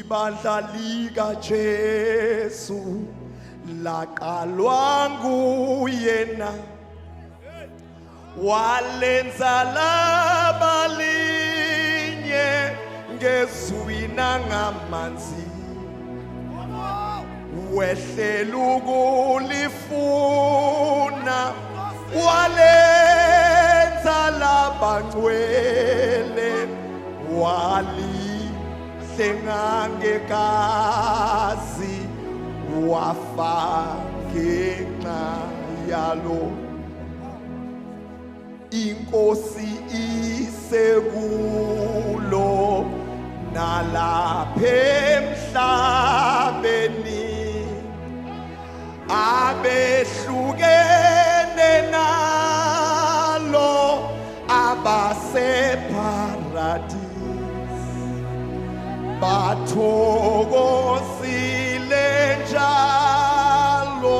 ibandla likaJesu laqalwa nguyena walenza laba linye ngezwi nangamanzi wehlela ukulifuna walenza laba ngcwele walihlenga ngegazi wafa ngenxa yalo inkosi isekulo nalapha emhlabeni abehlukene nalo abaseparadise bathokozile njalo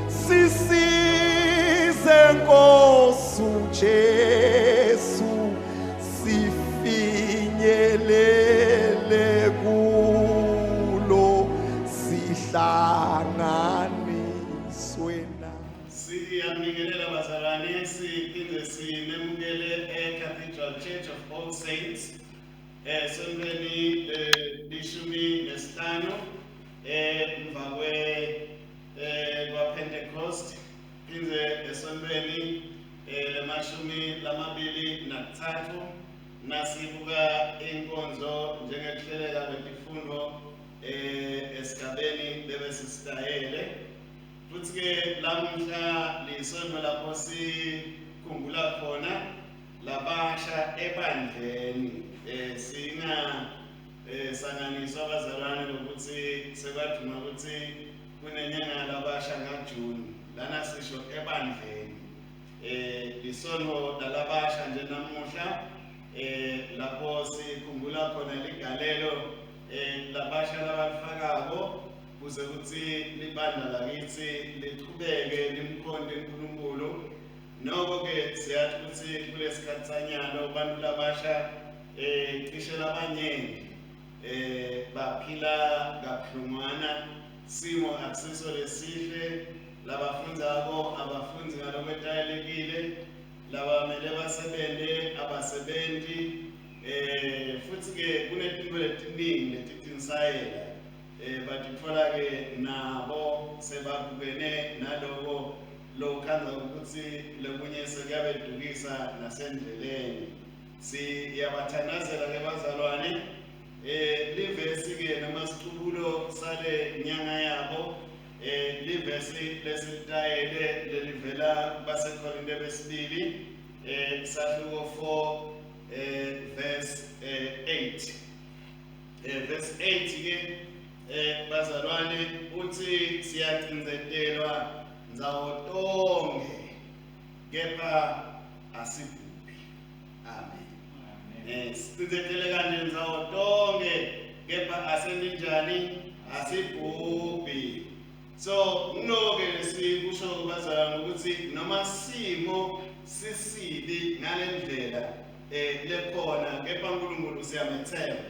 sisize Nkosi uJesu sifinyelele kulo sihlanganiswe na. Siyabingelela bazalwane siphinde simemukele eCathedral Church of All Saints esontweni lishumi nesihlanu emva kwa-Pentecost phinde esontweni lemashumi lamabili nathathu nasibuka inkonzo njengekuhleleka kwesifundo esigabeni lebesisitayele futhi-ke lamuhla lisonto lapho sikhumbula khona labasha ebandleni sanganiswa abazalwane lokuthi sekwaduma ukuthi kunenyanga labasha ngaJuni lana sisho ebandleni lisonto lalabasha nje namuhla lapho sikhumbula khona ligalelo labasha labalifakako kuze ukuthi libandla lakithi liqhubeke limkhonde uNkulunkulu noko-ke siyathi ukuthi kulesikhathi sanyalo abantu labasha cishe labanyenti baphila kabuhlungwana simo akusiso lesihle labafundzako abafunzi ngalokwetayelekile labamele basebente abasebenti futhi-ke kunetinto letiningi letitinsayela batitfola-ke nabo sebabukene naloko lokukhanza ukuthi lokunye sekuyabedukisa nasendleleni siyabathandazela-ke bazalwane livesi-ke noma sicubulo sale nyanga yabo livesi lesitayele lelivela basekorinte besibili sahluko 4 verse 8 verse 8-ke bazalwane uthi siyacindzetelwa nzawo tonke kepha asibhubhi. Amen. Sicindzetele kanje nzawo tonke kepha asenjani asibhubhi. So ngoke sikusho bazalwane ukuthi noma simo sisibi ngalendlela lekhona kepha uNkulunkulu siyamethemba.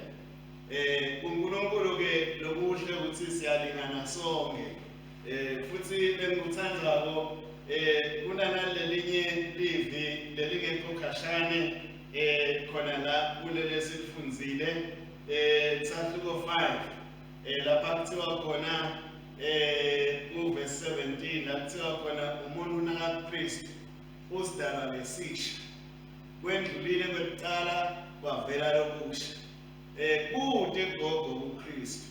uNkulunkulu-ke lokuhle ukuthi siyalingana sonke futhi lengikuthandako kunanalelinye livi lelingekho khashane khona la kulele silifundzile sahluko 5 lapha kuthiwa khona verse 17 la kuthiwa khona umuntu nakaKristu usidalwa lesisha kwendlulile kwekucala kwavela lokusha kude gogo uKristu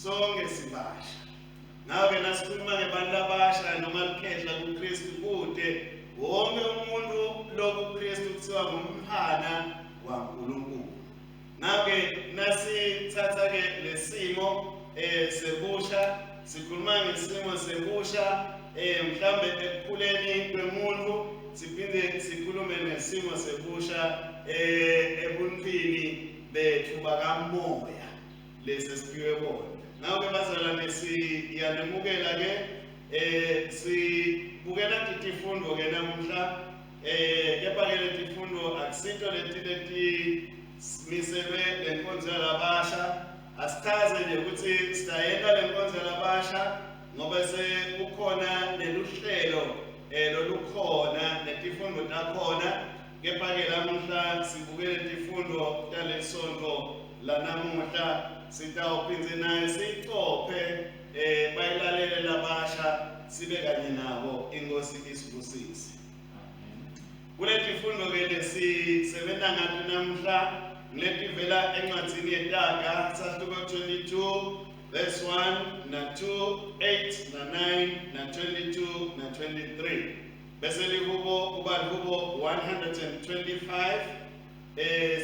sonke sibasha ngabe nasikhuluma ngebantu labasha noma likhehla kuKristu kude wonke umuntu lokuKristu kuthiwa ngumhana waNkulunkulu. Ngabe nasithatha-ke lesimo sebusha sikhuluma ngesimo sebusha mhlambe ekukhuleni kwemuntu siphinde sikhulume ngesimo sebusha ebuntwini bethu bakamoya lesesiphiwe bona. Ngabe bazalwane siyanemukela-ke sibukela tifundo-ke namuhla kepha-ke letifundo akusito letimiselwe lenkonzo yalabasha asichaze nje ukuthi sitayeka le nkonzo labasha ngoba sekukhona neluhlelo lolukhona netifundo takhona. Kepha-ke lamuhla sibukele tifundo talesonto lanamuhla, sitawuphindze naye sicophe bayilalele labasha sibe kanye nabo. Inkosi isibusise. Kule tifundo-ke lesisebenza ngato namuhla letivela encwadzini yetaga sahluko 22 verse 1 na 2, 8 na 9 na 22 na 23. Bese likubo kuba kubo 125.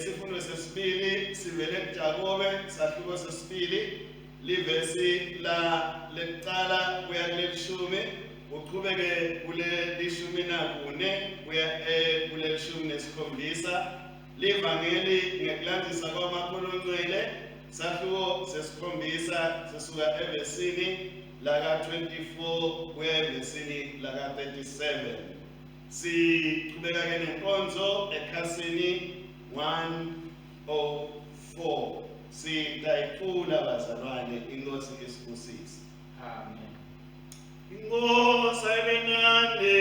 Sifundo sesibili sivele kuJakobe sahluko sesibili livesi la lekuqala kuya kulelishumi, uqhubeke kule lishumi nakune kuya kule lishumi nesikhombisa. Livangeli ngekulandisa kwamakhuluncwele sahluko sesikhombisa sisuka evesini laka 24 kuya evesini laka 37. Siqhubeka ke nenkonzo ekhasini 104. Sitayicula bazalwane. Inkosi isibusise. Amen. Inkosi ayibenande.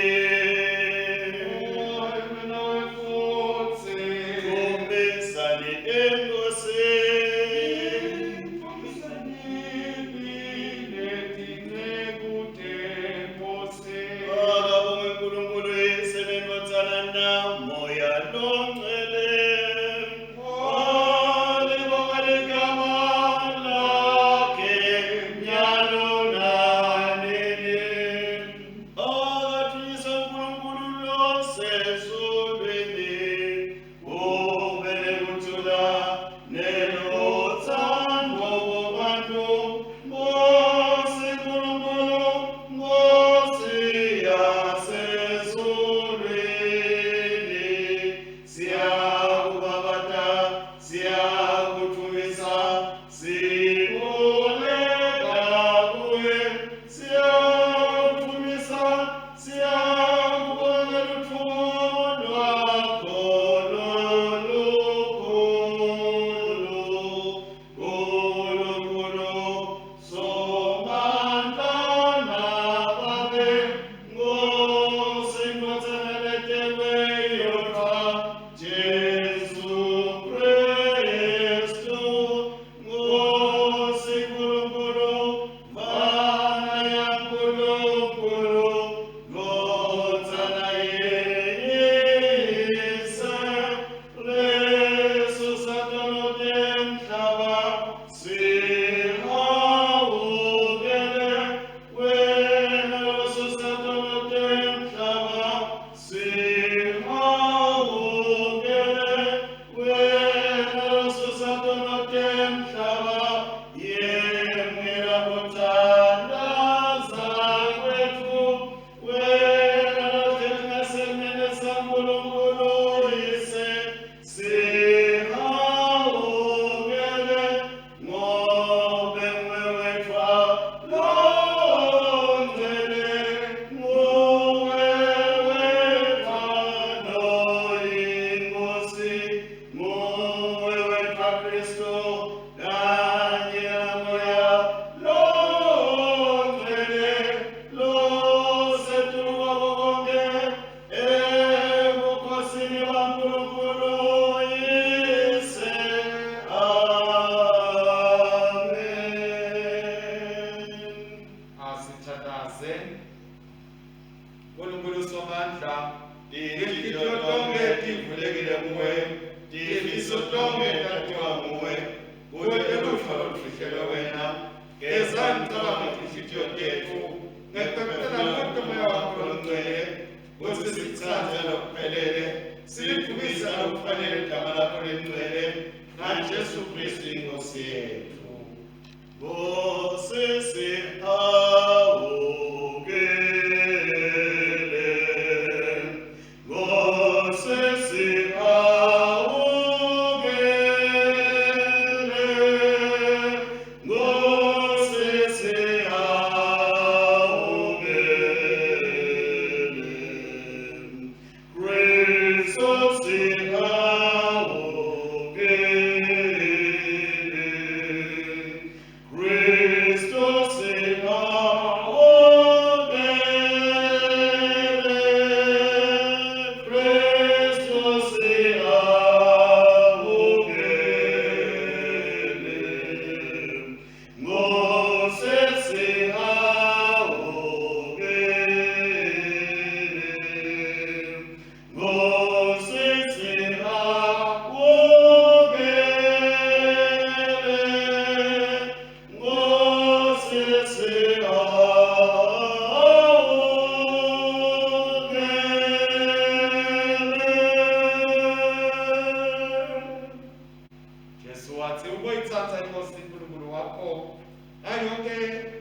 uyithanda inkosi uNkulunkulu wakho ngayo yonke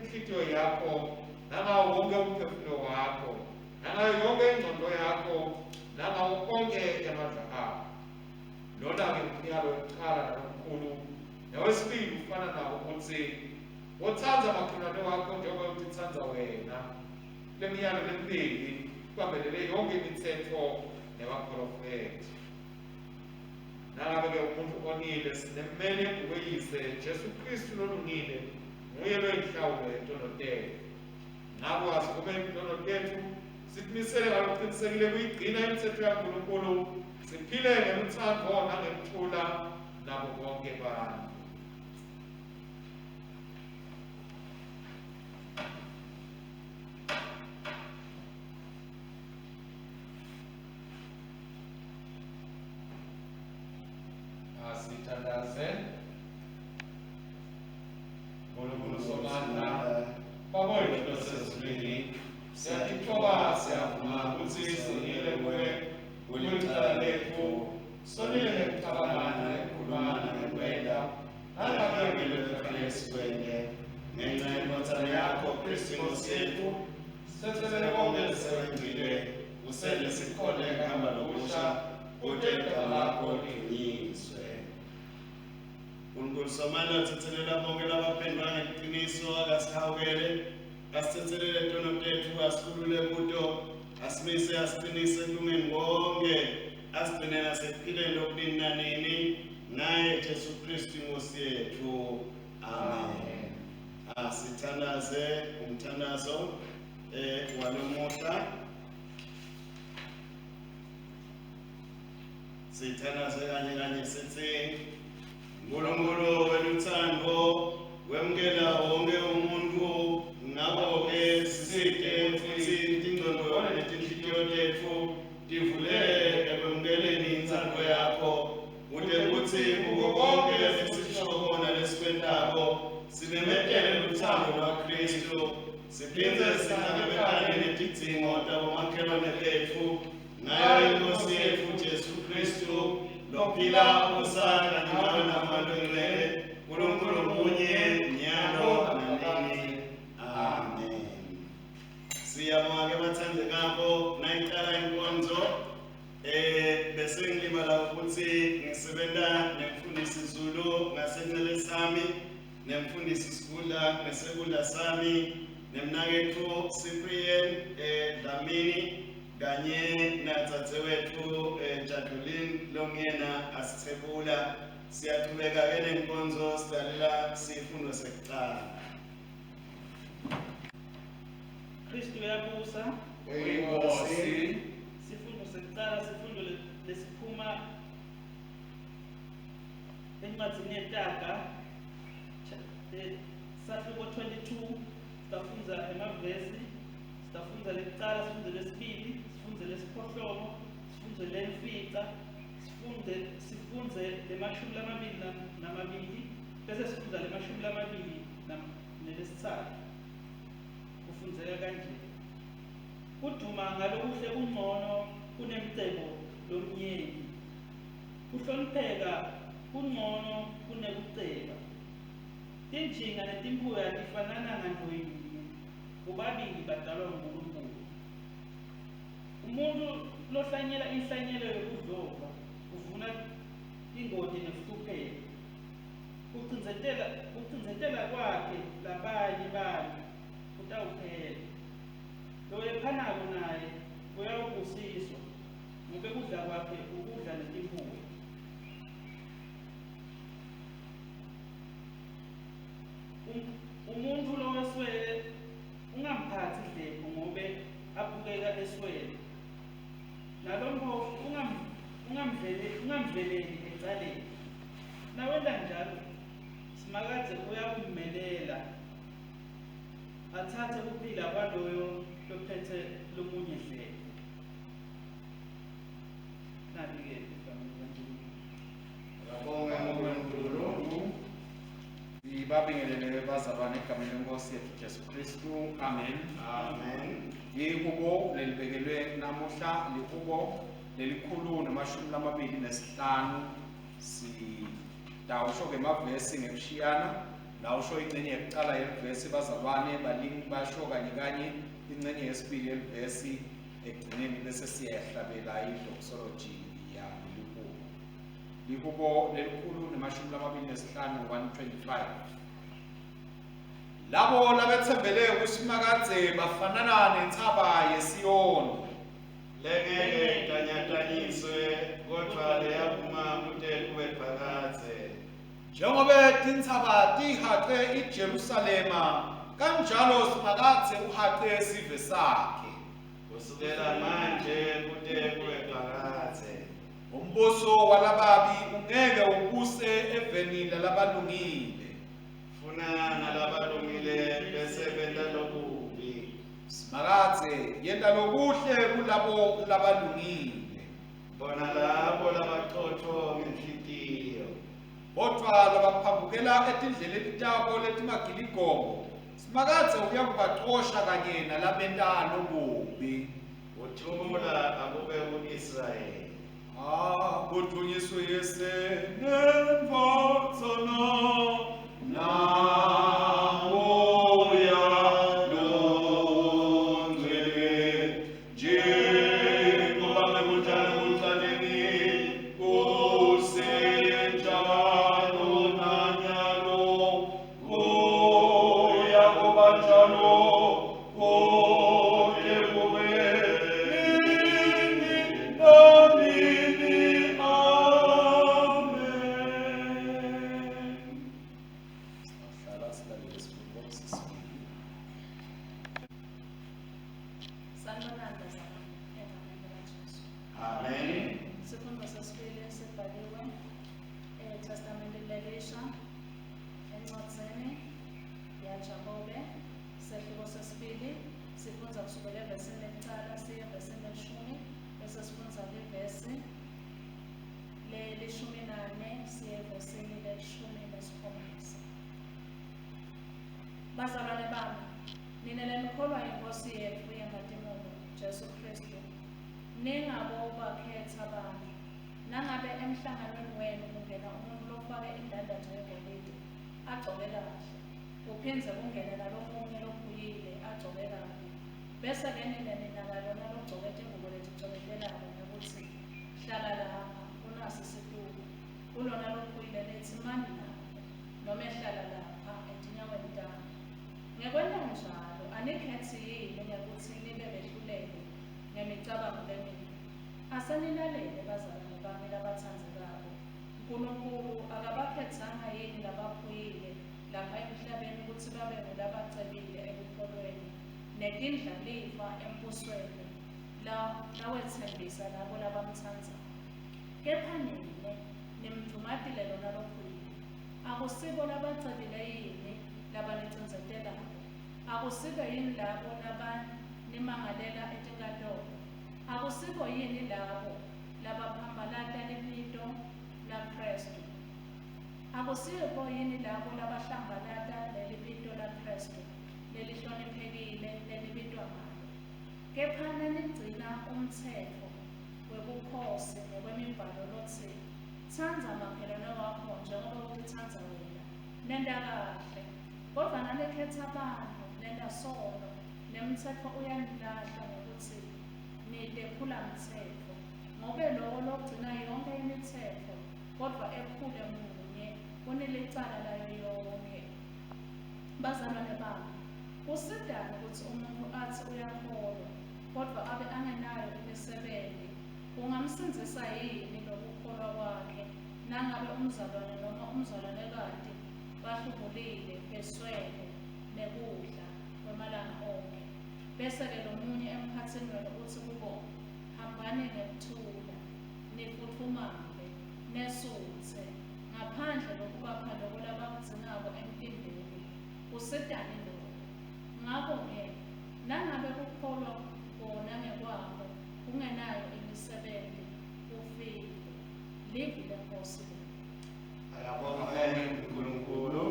inhliziyo yakho nangawo wonke umphefumulo wakho nangayo yonke ingqondo yakho nangawo konke amandla akho. Lona-ke umyalo wokuqala nomkhulu nowesibili ufana nawo ukuthi wothanda makhelwane wakho njengoba uthanda wena. Le miyalo lemibili kwabelele yonke imithetho newaprofethi. Nangabe-ke umuntu onile sinemmeli ukuyise Jesu Kristu lolungile nguye loyihlawule intolotelo. Ngakho asikume intolotelo sikumisele ngalokuqinisekile kuyigcina imithetho kaNkulunkulu siphile ngemuthando nangemthula nabo bonke abantu. Asithandaze Nkulunkulu somandla babonke basezulwini siyathokoza siyavuma ukuthi singile kuwe kulicala lethu sonile ngekucabangana nekukhulumana ngekwenda nangabe kufanele sikwende ngenxa yenkothane yakho Kristu Inkosi yethu sithethelele konke esewenzile usele sikhole ngihamba lokusha kude igama lakho lidunyiswe. uNkulunkulu somandla uthethelela bonke labaphendula ngeqiniso akasihawukele asithethelele intono tethu asikhulule kuto asimise asiqinise kulungeni konke asigcine nasephileni lokulini nanini naye Jesu Kristu Inkosi yethu. Amen. Asithandaze umthandazo walomuhla. Sithandaze kanye sithi Nkulunkulu weluthando wemukela wonke umuntu ngakho-ke siside futhi ingqondo nezinhliziyo zethu divuleke ekwemukeleni inthando yakho kude kuthi kuko konke esisho khona lesikwentako simemethele luthando lwaKristu siphinde sihlangabezane nezidingo zabomakhelwane bethu ngayo inkosi yethu Jesu Kristu lophila usana nawe namalungelo uNkulunkulu munye nyalo nanini. Amen. Siyabonga bathandekabo nayiqala inkonzo bese ngilibala ukuthi ngisebenza nemfundisi Zulu ngasenxele sami nemfundisi Sikula ngesekula sami nemnakethu Cyprian Dlamini kanye natsatewethu Jacqueline Longena asithebula. Siyaqhubeka ke nenkonzo sidalela sifundo sekuqala. Kristu uyabusa. Uyinkosi. Sifundo sekuqala sifundo lesiphuma encwadzini yeTaga sahluko 22 sitafundza emavesi sitafundza lekuqala sifunde lesibili sifunde lesiphohlomo sifunde lemfica sifunde lemashumi lamabili bese sifunde lemashumi lamabili nelesitsatfu. Kufundzeka kanje: kuduma ngalokuhle kungcono kunemcebo lomnyeni, kuhlonipheka kungcono kunekuceba, tinjinga netimbuya tifanana ngandloyini, bobabili badalwa nguNkulunkulu. Umuntu lohlanyela inhlanyelo yokudloba uvuna ingoti nekuhlupheka, kucindzetela kwakhe labanye bantfu kutawuphela. Loyephanako naye uyawubusiswa ngobe kudla kwakhe ukudla netimbuya. Umuntu loweswele ungamphathi dleko ngobe abukeka eswele, nalomhofu ungamveleli ecaleni. Nawenda njalo simakadze uyakummelela athathe kuphila kwaloyo lophethe lomunye dleko. Nali-ke Ngabonga uNkulunkulu. Sibabingelele bazalwane egameni lenkosi yethu Jesu Kristu. Amen. Amen. Ihubo lelibekelwe namuhla lihubo lelikhulu namashumi lamabili nesihlanu. Dawusho ke mavesi ngekushiyana, dawusho ingxenye yokuqala yevesi bazalwane balingi basho kanye kanye ingxenye yesibili yevesi ekugcineni bese siyahlabela idoxology yakulihubo. Lihubo lelikhulu nemashumi lamabili nesihlanu 125. Labo labethembele kuSimakadze bafanana nentsaba yeSiyoni. Lengeke tanyatanyiswe kodwa leyaphuma kude kube phakathe. Njengoba tintsaba tihaqe iJerusalema, kanjalo Simakadze uhaqe isive sakhe. Kusukela manje kude kube phakathe. Umbuso walababi ungeke ubuse eveni labalungile. Funa nalabalungile bese benta lokubi. Simakadze yenta lokuhle kulabo labalungile. Bona labo labachotho ngenhlitiyo. Kodwa labaphambukela etindleleni tabo letimagiligomo, Simakadze uyakubaxosha kanye nalabenta lokubi. Uthula akube u-Israyeli. Kudunyiswe Yese nemvotsana namoya longcwele, njengoba bekunjalo ekuqaleni, kusenjalo nanyalo, kuya kuba njalo, konke kube nini nanini. Amen. Sihlala silalele isifungo sesibili. Sanibonani bazalwane egameni likaJesu. Amen. Isifundo sesibili esibhaliwe eTestamenteni leLisha encwadzini yaJakobe sehluko sesibili sifundza kusukela evesini lekucala siye evesini leshumi bese sifundza livesi lelishumi nane siye evesini leshumi nesikhombisa. Bazalwane bami, nina lenikholwa iNkosi yethu yangatimulo Jesu Kristu, ningabobakhetha abantu. Nangabe emhlanganweni wenu kungena umuntu lofake indandatho yegolide agcoke kahle, kuphindze kungene nalomunye lophuyile agcoke kabi, bese-ke nina nakalona logcoke tingubo leticobekelayo nekuthi hlala lapha unasi isitulo, kulona lophuyile lethi mani lapho noma ehlala lapha etinyaweni tami. Ngekwenza njalo anikhethi yini ngekuthi nibe behluleke ngemicabango lemibi. Asenilalele bazalwane bami labathandekayo. uNkulunkulu akabakhethanga yini labaphuyile lapha emhlabeni ukuthi babe ngulabacebile ekukholweni netindlalifa embusweni lawethembisa labo labamthandayo. Kepha nina nimthumatile lona lophuyile. Akusibo labacebile yini labanitsinzetelayo? Akusibo yini labo labanimangalela etinkantolo? Akusibo yini labo labaphambalata libito laKristu? Akusibo yini labo labahlambalata lelibito laKristu lelihloniphekile lelibitwa ngalo? Kepha nanigcina umthetho webukhosi ngokwemibhalo lothi thandza makhelwane wakho njengoba ukuthandza wena, nenda kahle. Kodwa nanikhetha abantu nenda sono, nemthetho uyanilahla ngokuthi nitephula mthetho. Ngobe lowo logcina yonke imithetho kodwa ephule munye unelicala layo yonke. Bazalwane bami, kusidani ukuthi umuntu athi uyakholwa kodwa abe angenayo imisebenzi? Kungamsindisa yini lokukholwa kwakhe nangabe umzalwane noma umzalwanekati bahlubulile beswele nekudla kwemalanga onke? Bese-ke lo munye emkhathini wena uthi kubo, hambani ngekuthula, nifuthumale, nesuthe, ngaphandle kokubapha lokho labakudzinako empindeni. Kusidani lokho? Ngakho-ke, nangabe kukholwa kona ngekwakho kungenayo imisebenzi kufile. Livi lenkosi le. Ayabonga uNkulunkulu.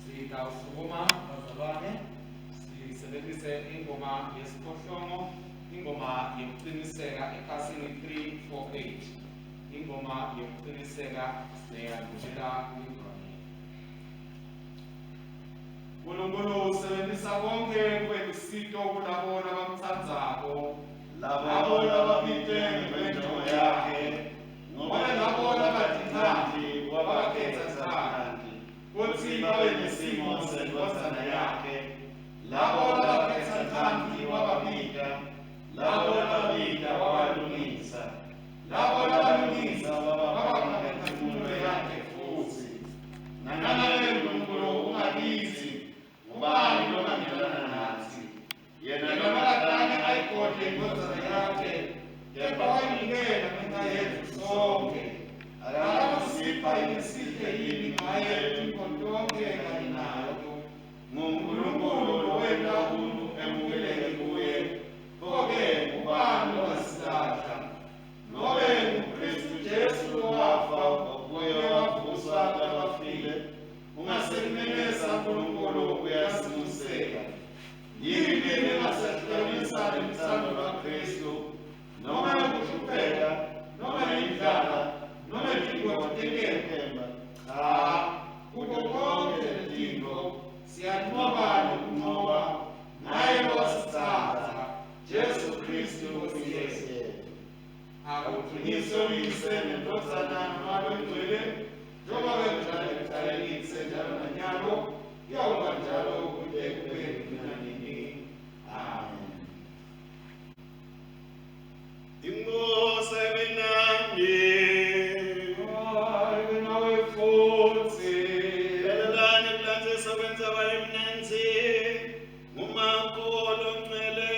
Sitawusukuma bazalwane, sisebenzise ingoma yesiphohlongo, ingoma yokuqiniseka ekhasini 348. ingoma yokuqiniseka neyadlulela kwingqondo. Unkulunkulu usebenzisa konke kwelisito kulabo labamthandzako, labo labapite ngenjongo yakhe, ngoba labo labadingandi wabakhetha thandi, kutsi babe nesimo senkosana yakhe, labo labakhetha thandi wababika, labo lababika wabalungisa, labo labalungisa wabakhetha imfundo yakhe futhi. Nangabe uNkulunkulu ungakithi, ubani longamelana nathi? Yena lomakadala ayigodle inkosana yakhe, kepha wayinikela ngenxa yethu sonke. Akakusipha imisihle yini ngaye inko tonke kanye nayo. NguNkulunkulu lowenta umuntu emukeleke kuye, pho-ke ubani ongasilahla? Ngobe nguKristu Jesu owafa wabuye wavuswa kwabafile, ungasememeza uNkulunkulu uyasimuseka. Yini engasehlukanisa nemithando kaKristu, noma ukuhlupheka, noma indlala, noma izinto tenkemba? Cha, kuko konke lezinto siyanqoba nokunqoba ngaye owasithatha, Jesu Kristu Nkosi yethu. Akudunyiswe uyise nendodana noMoya oNgcwele, njengoba benjalo ekudaleni kusenjalo nanyalo, kuyawuba njalo kude kube nini. Amen. Inkosi ebinandi, Hayi nawe futhi. belelani kulandzisa kwenza abayimnenzi, ngumakolo ongcwele,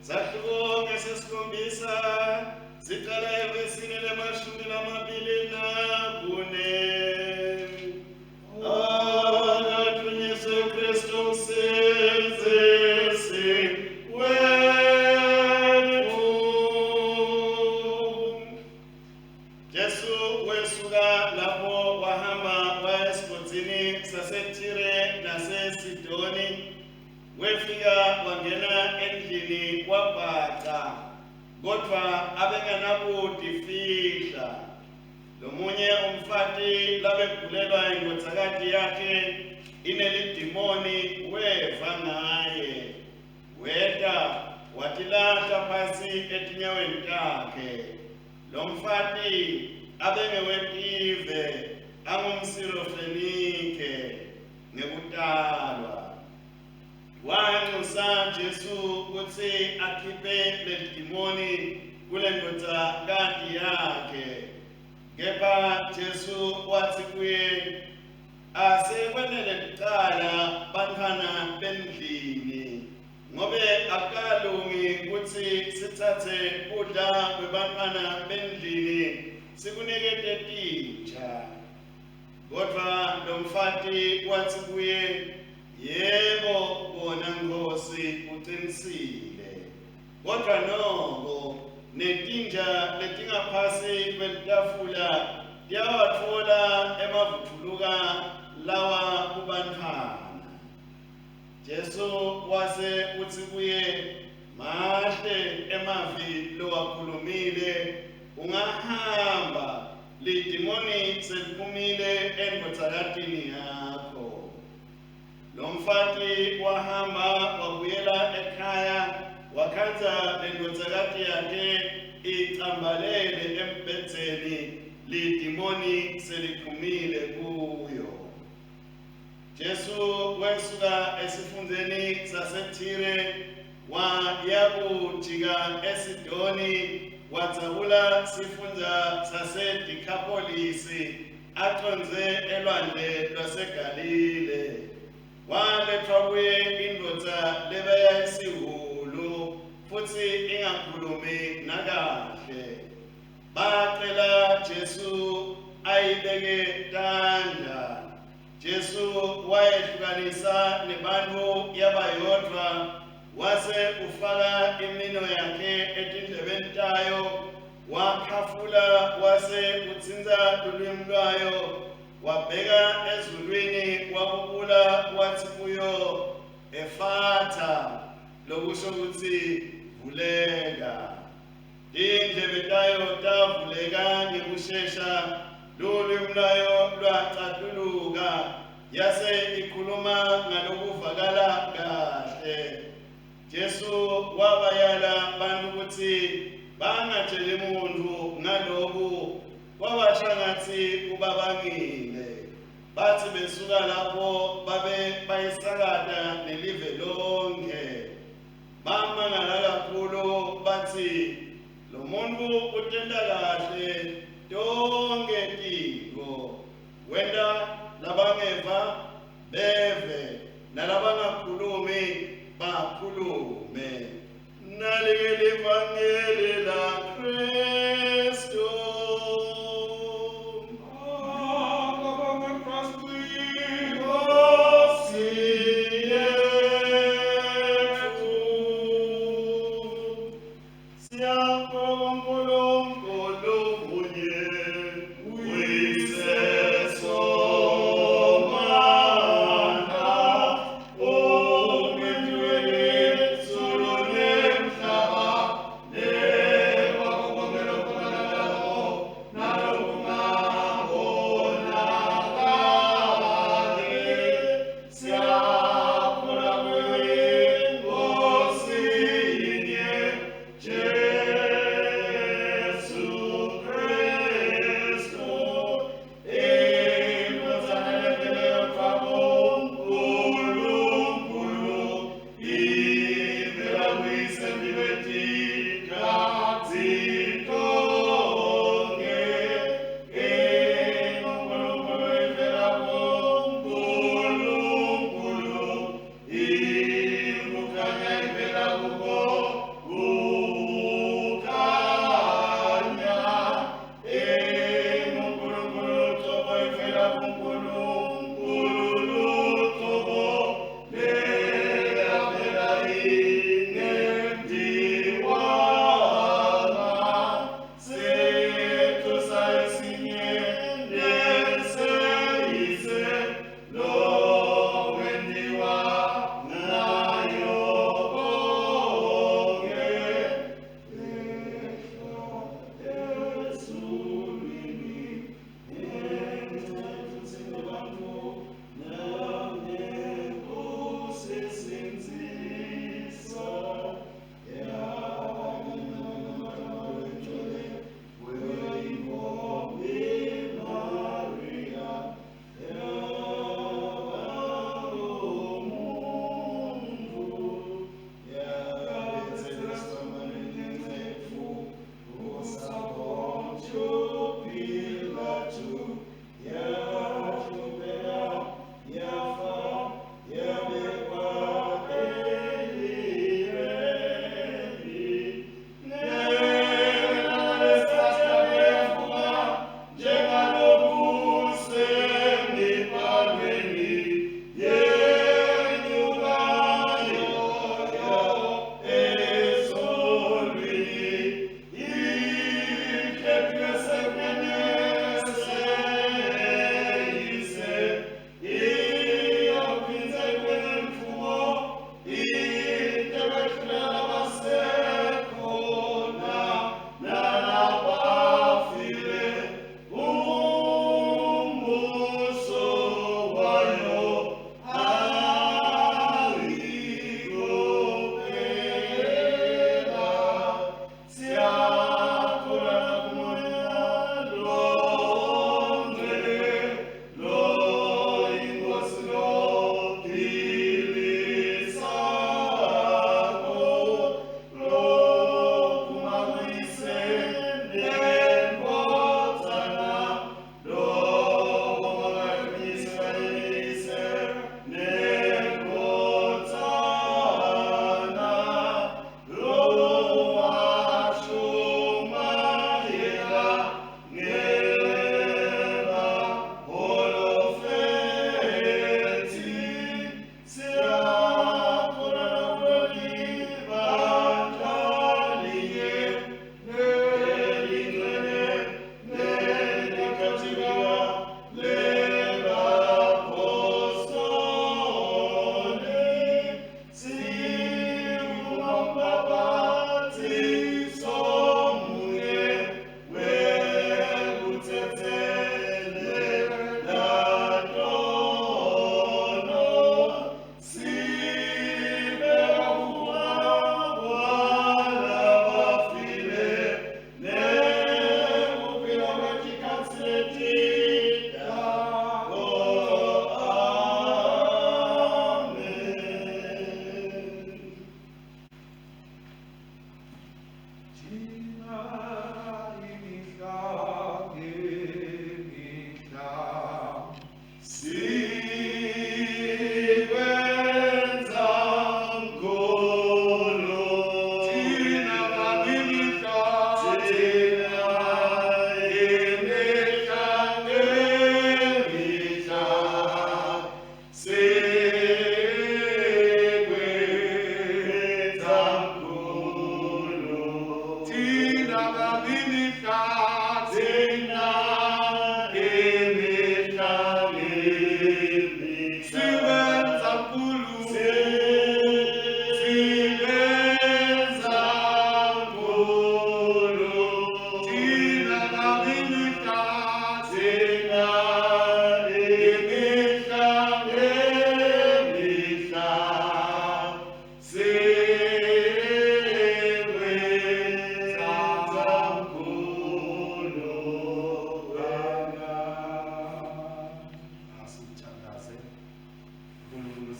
sahluko ngesesikhombisa, siqala evesini le24. Akadunyiswe Kristu msenzisi wethu. Jesu wesuka lapho wahamba waya esigodini saseTire naseSidoni, wefika wangena endlini wabhaca, kodwa abengenakutifihla. Lomunye umfati labegulelwa ingodzakati yakhe inelidimoni weva ngaye, weda watilahla phasi etinyaweni takhe. Lo mfati abengewetive, angumsirofenike ngekutalwa. Wanxusa Jesu kutsi akhiphe ledimoni kule ndodzakati yakhe. Kepha Jesu wathi kuye, asekwenele kuqala bantfwana bendlini, ngobe akalungi kutsi sithathe kudla kwebantfwana bendlini sikunikete titsha. Kodwa lo mfati wathi kuye, yebo kona Nkosi uqinisile, kodwa noko netinja letingaphasi kwetafula tiyawatfola emavuthuluka lawa kubantfwana. Jesu wase uthi kuye, mahle emavi lowakhulumile, ungahamba, lidimoni seliphumile endodzakatini yakho. Lo mfati wahamba wabuyela ekhaya, wakhanza lendodzakati yakhe icambalele embhedzeni, lidimoni seliphumile kuyo. Jesu wesuka esifundzeni saseTire wayakujika eSidoni, wadzabula sifundza saseDikapolisi, aconze elwandle lwaseGalile. Walethwa kuye indvodza lebeyayisihulu, futsi ingakhulumi nakahle. Bacela Jesu ayibeke tandla. Jesu wayehlukanisa nebantfu yabayodva, wase ufaka imino yakhe etindlebeni tayo, wakhafula wase utsinza lulwimi lwayo, wabheka ezulwini wabubula wathi kuyo, Efata, lokusho ukuthi vuleka. indlebe tayo tavuleka ngekushesha, lulwimi lwayo lwacatuluka, yase ikhuluma ngalokuvakala kahle. Jesu wabayala bantu ukuthi bangatsheli muntu ngaloku, kwabasha ngathi ubabangile. Bathi besuka lapho babe bayisakata nelive lonke. Bamangala kakhulu bathi lo muntu utenda kahle tonke tiko. Wenda labangeva beve, nalabangakhulumi bakhulume. Nalikele ivangeli la Kristu. Amen.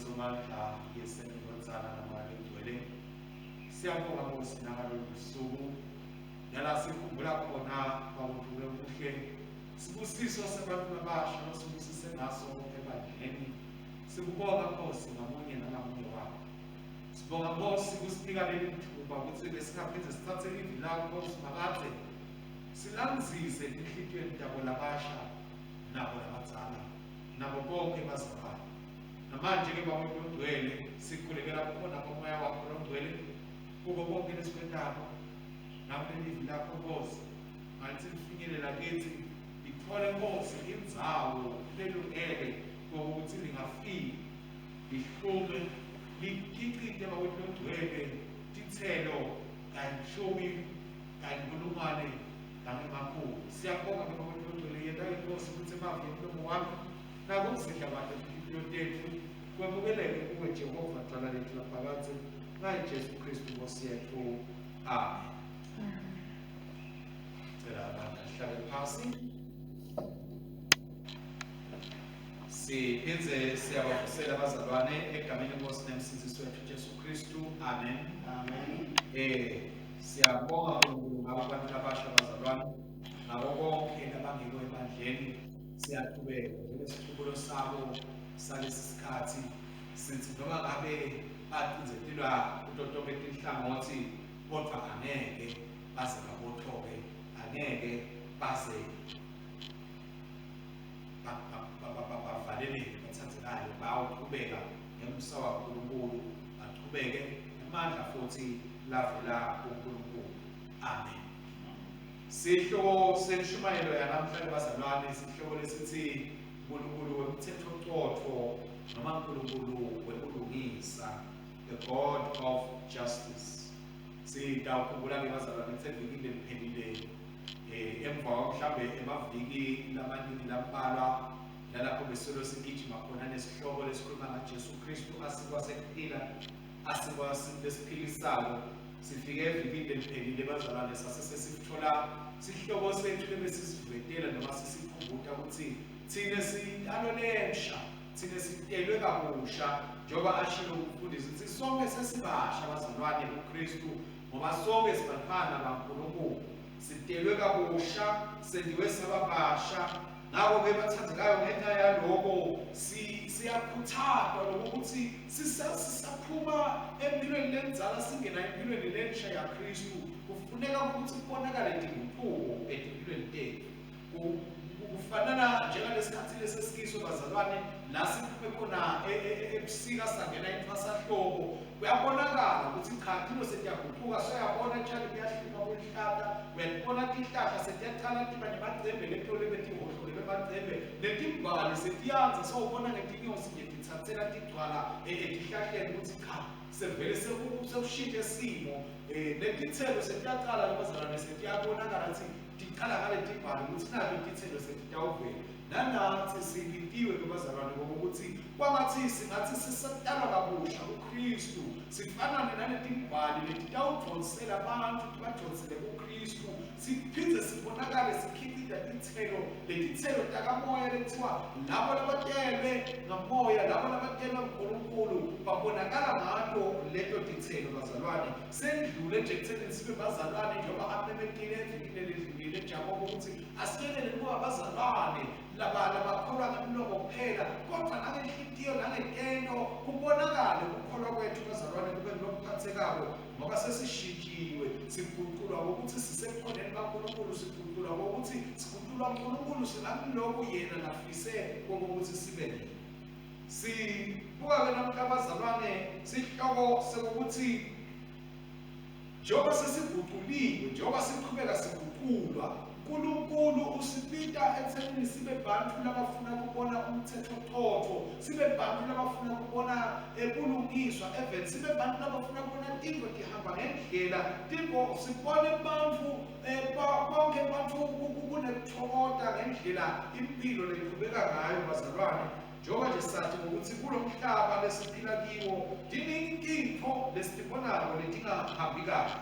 somandla yesenibonzana namalingcwele. Siyabonga Nkosi nangalolu suku. Nala sikhumbula khona bawuthule kuhle. Sibusiso sabantu abasha osibusise ngaso ebandleni. Sikubonga Nkosi ngamunye nangamunye wakho. Sibonga Nkosi kusipika leli thuba ukuthi besingaphinde sithathe ivi lakho Nkosi makade silanzise enhlitiyweni yabo labasha nabo labadzala nabo bonke bazalwane. Namanje-ke Baba Ongcwele sikhulekela khona ngomoya wakho ongcwele kubo bonke lesikwendako nakuleli ivi lakho Nkosi. Ngathi lifinyelela kithi lithole Nkosi indzawo lelungele ukuthi lingafiki lihlume likhiqide Baba Ongcwele tithelo kayishumi kayinkulungwane ngamakhulu. Siyabonga Baba Ongcwele yena Nkosi ukuthi emaveni nomlomo wami nakuzidla abantu impilo yethu kwemukeleke kuwe Jehova Cala lethu laphakathi ngaJesu Kristu Nkosi yethu. Amen. Cela abantu bahlale phasi. Siphindze siyabavusela abazalwane egameni lenkosi nemsindisi wethu Jesu Kristu. Amen. Siyabonga uNkulunkulu ngabo abantu abasha abazalwane nabo bonke abangekho ebandleni. Siyaqhubeka njengesithubulo sabo salesi sikhathi sithi noma ngabe bacinzelwa kutotoke tinhlangothi kodwa angeke baze babothoke, angeke baze bavaleleke bathathekayo bawuqhubeka ngemsa kaNkulunkulu, baqhubeke amandla futhi lavela kuNkulunkulu. Amen. Sihloko selishumayelo yanamhlanje bazalwane sihloko lesithi uNkulunkulu wemthethocotho noma uNkulunkulu webulungisa, the God of justice. Sitawukhumbula-ke bazalwane sevikile liphelile emva mhlambe emaviki lamaningi lambalwa lalapho besolo sigijima khona nesihloko lesikhuluma ngaJesu Kristu asikwasekuphila asikwasiphilisayo. Sifike evikile liphelile bazalwane sasesesithola sihloko sethu lebesisivetela noma sisikhumbuta ukuthi thina siyalo lensha, thina sitelwe kabusha njengoba ashilo umfundisi ukuthi sonke sesibasha bazalwane kuKristu ngoba sonke sibafana kaNkulunkulu. Sitelwe kabusha, sendiwe sababasha. Ngakho-ke bathandekayo ngenxa yaloko siyakhuthathwa lokuthi sisaphuma empilweni lenzala singena empilweni lensha yaKristu. Kufuneka ukuthi kubonakale inguquko empilweni tethu. Kufanana njengalesikhathi lesesikiso bazalwane la siphume khona ebusika sangena entwasahlobo kuyabonakala ukuthi cha thina sesiyaguquka. Siyabona njalo kuyahluma kwenhlaka, uyabona tinhlahla sesiyaqala tiba nemacembe letole betihohlole bemacembe netimbali setiyanza sawubona ngetinyosi ngetithathela tigcwala etihlahleni ukuthi cha sevele sekushintshe simo netithelo setiyaqala bazalwane setiyabonakala ukuthi tiqala ngale timbali ukuthi nabe tithelo setiyawuvela. Nanathi singitiwe kubazalwane ngokuthi kwangathi singathi sisadalwa kabusha kuKristu sifanane naletimbali letitawudonsela abantu tibadonsele kuKristu siphinde sibonakale sikhicita tithelo letithelo takamoya lethiwa labo labatelwe ngamoya labo labatelwe nguNkulunkulu babonakala ngato leto tithelo bazalwane. Sendlule nje ekutheni sibe bazalwane njengoba amemetile evikile ledlulile Jakobo ukuthi asikelele kuba bazalwane labakholwa ngemlomo kuphela kodwa nangenhliziyo nangetendo kubonakale ukukholwa kwethu bazalwane kube nokuphathekako ngoba sesishintshiwe siguqulwa ukuthi sisekhoneni kaNkulunkulu, siguqulwa ukuthi siguqulwa uNkulunkulu singamloko yena nafise ukuthi sibe yini. Sibuka-ke namhla bazalwane sihloko sekuthi njengoba sesiguquliwe, njengoba siqhubeka siguqulwa, uNkulunkulu usipita ekuthenini sibe bantu labafuna kubona umthethocotho, sibe bantu labafuna kubona ebulungiswa, even sibe bantu labafuna kubona tinto tihamba ngendlela, tinto sibone bantu bonke bantu kunekuthokota ngendlela impilo leqhubeka ngayo bazalwane. Njengoba nje sathi ukuthi kulo mhlaba lesiphila kiwo dinintintfo lesitibonayo letingahambi kahle.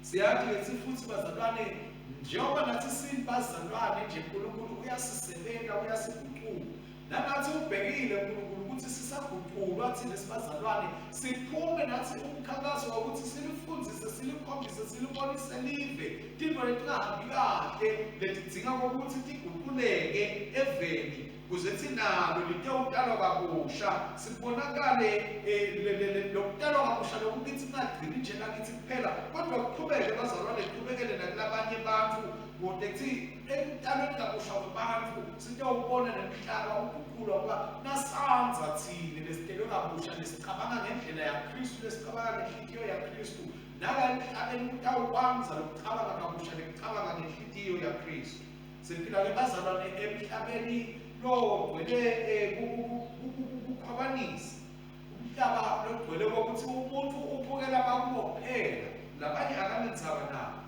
Siyathi futhi bazalwane njengoba nathi sibazalwane nje uNkulunkulu uyasisebenta uyasiguqula. Nanathi ubhekile uNkulunkulu ukuthi sisaguqulwa thina sibazalwane siphume nathi umkhankaso wokuthi silifundzise silikhombise silibonise live tintfo letingahambi kahle letidzinga kokuthi tiguquleke eveni kuze thinalo litewutalwa kabusha sibonakale lokutalwa kabusha lokukithi kungagcini nje lakithi kuphela kodwa kuqhubeke bazalwane kuqhubekele nakulabanye bantu ngoba kuthi ekutalweni kabusha kwabantu sitewubona nemhlaba uguqulwa ngoba nasanza thina lesitelwe kabusha lesicabanga ngendlela yaKristu lesicabanga ngenhliziyo yaKristu nakanhlabeni utawukwanza lokucabanga kabusha lekucabanga ngenhliziyo yaKristu siphila-ke bazalwane emhlabeni logcwele kukhwabanisa umhlaba logcwele kokuthi umuntu ubukela bakubo kuphela labanye akanendzaba nabo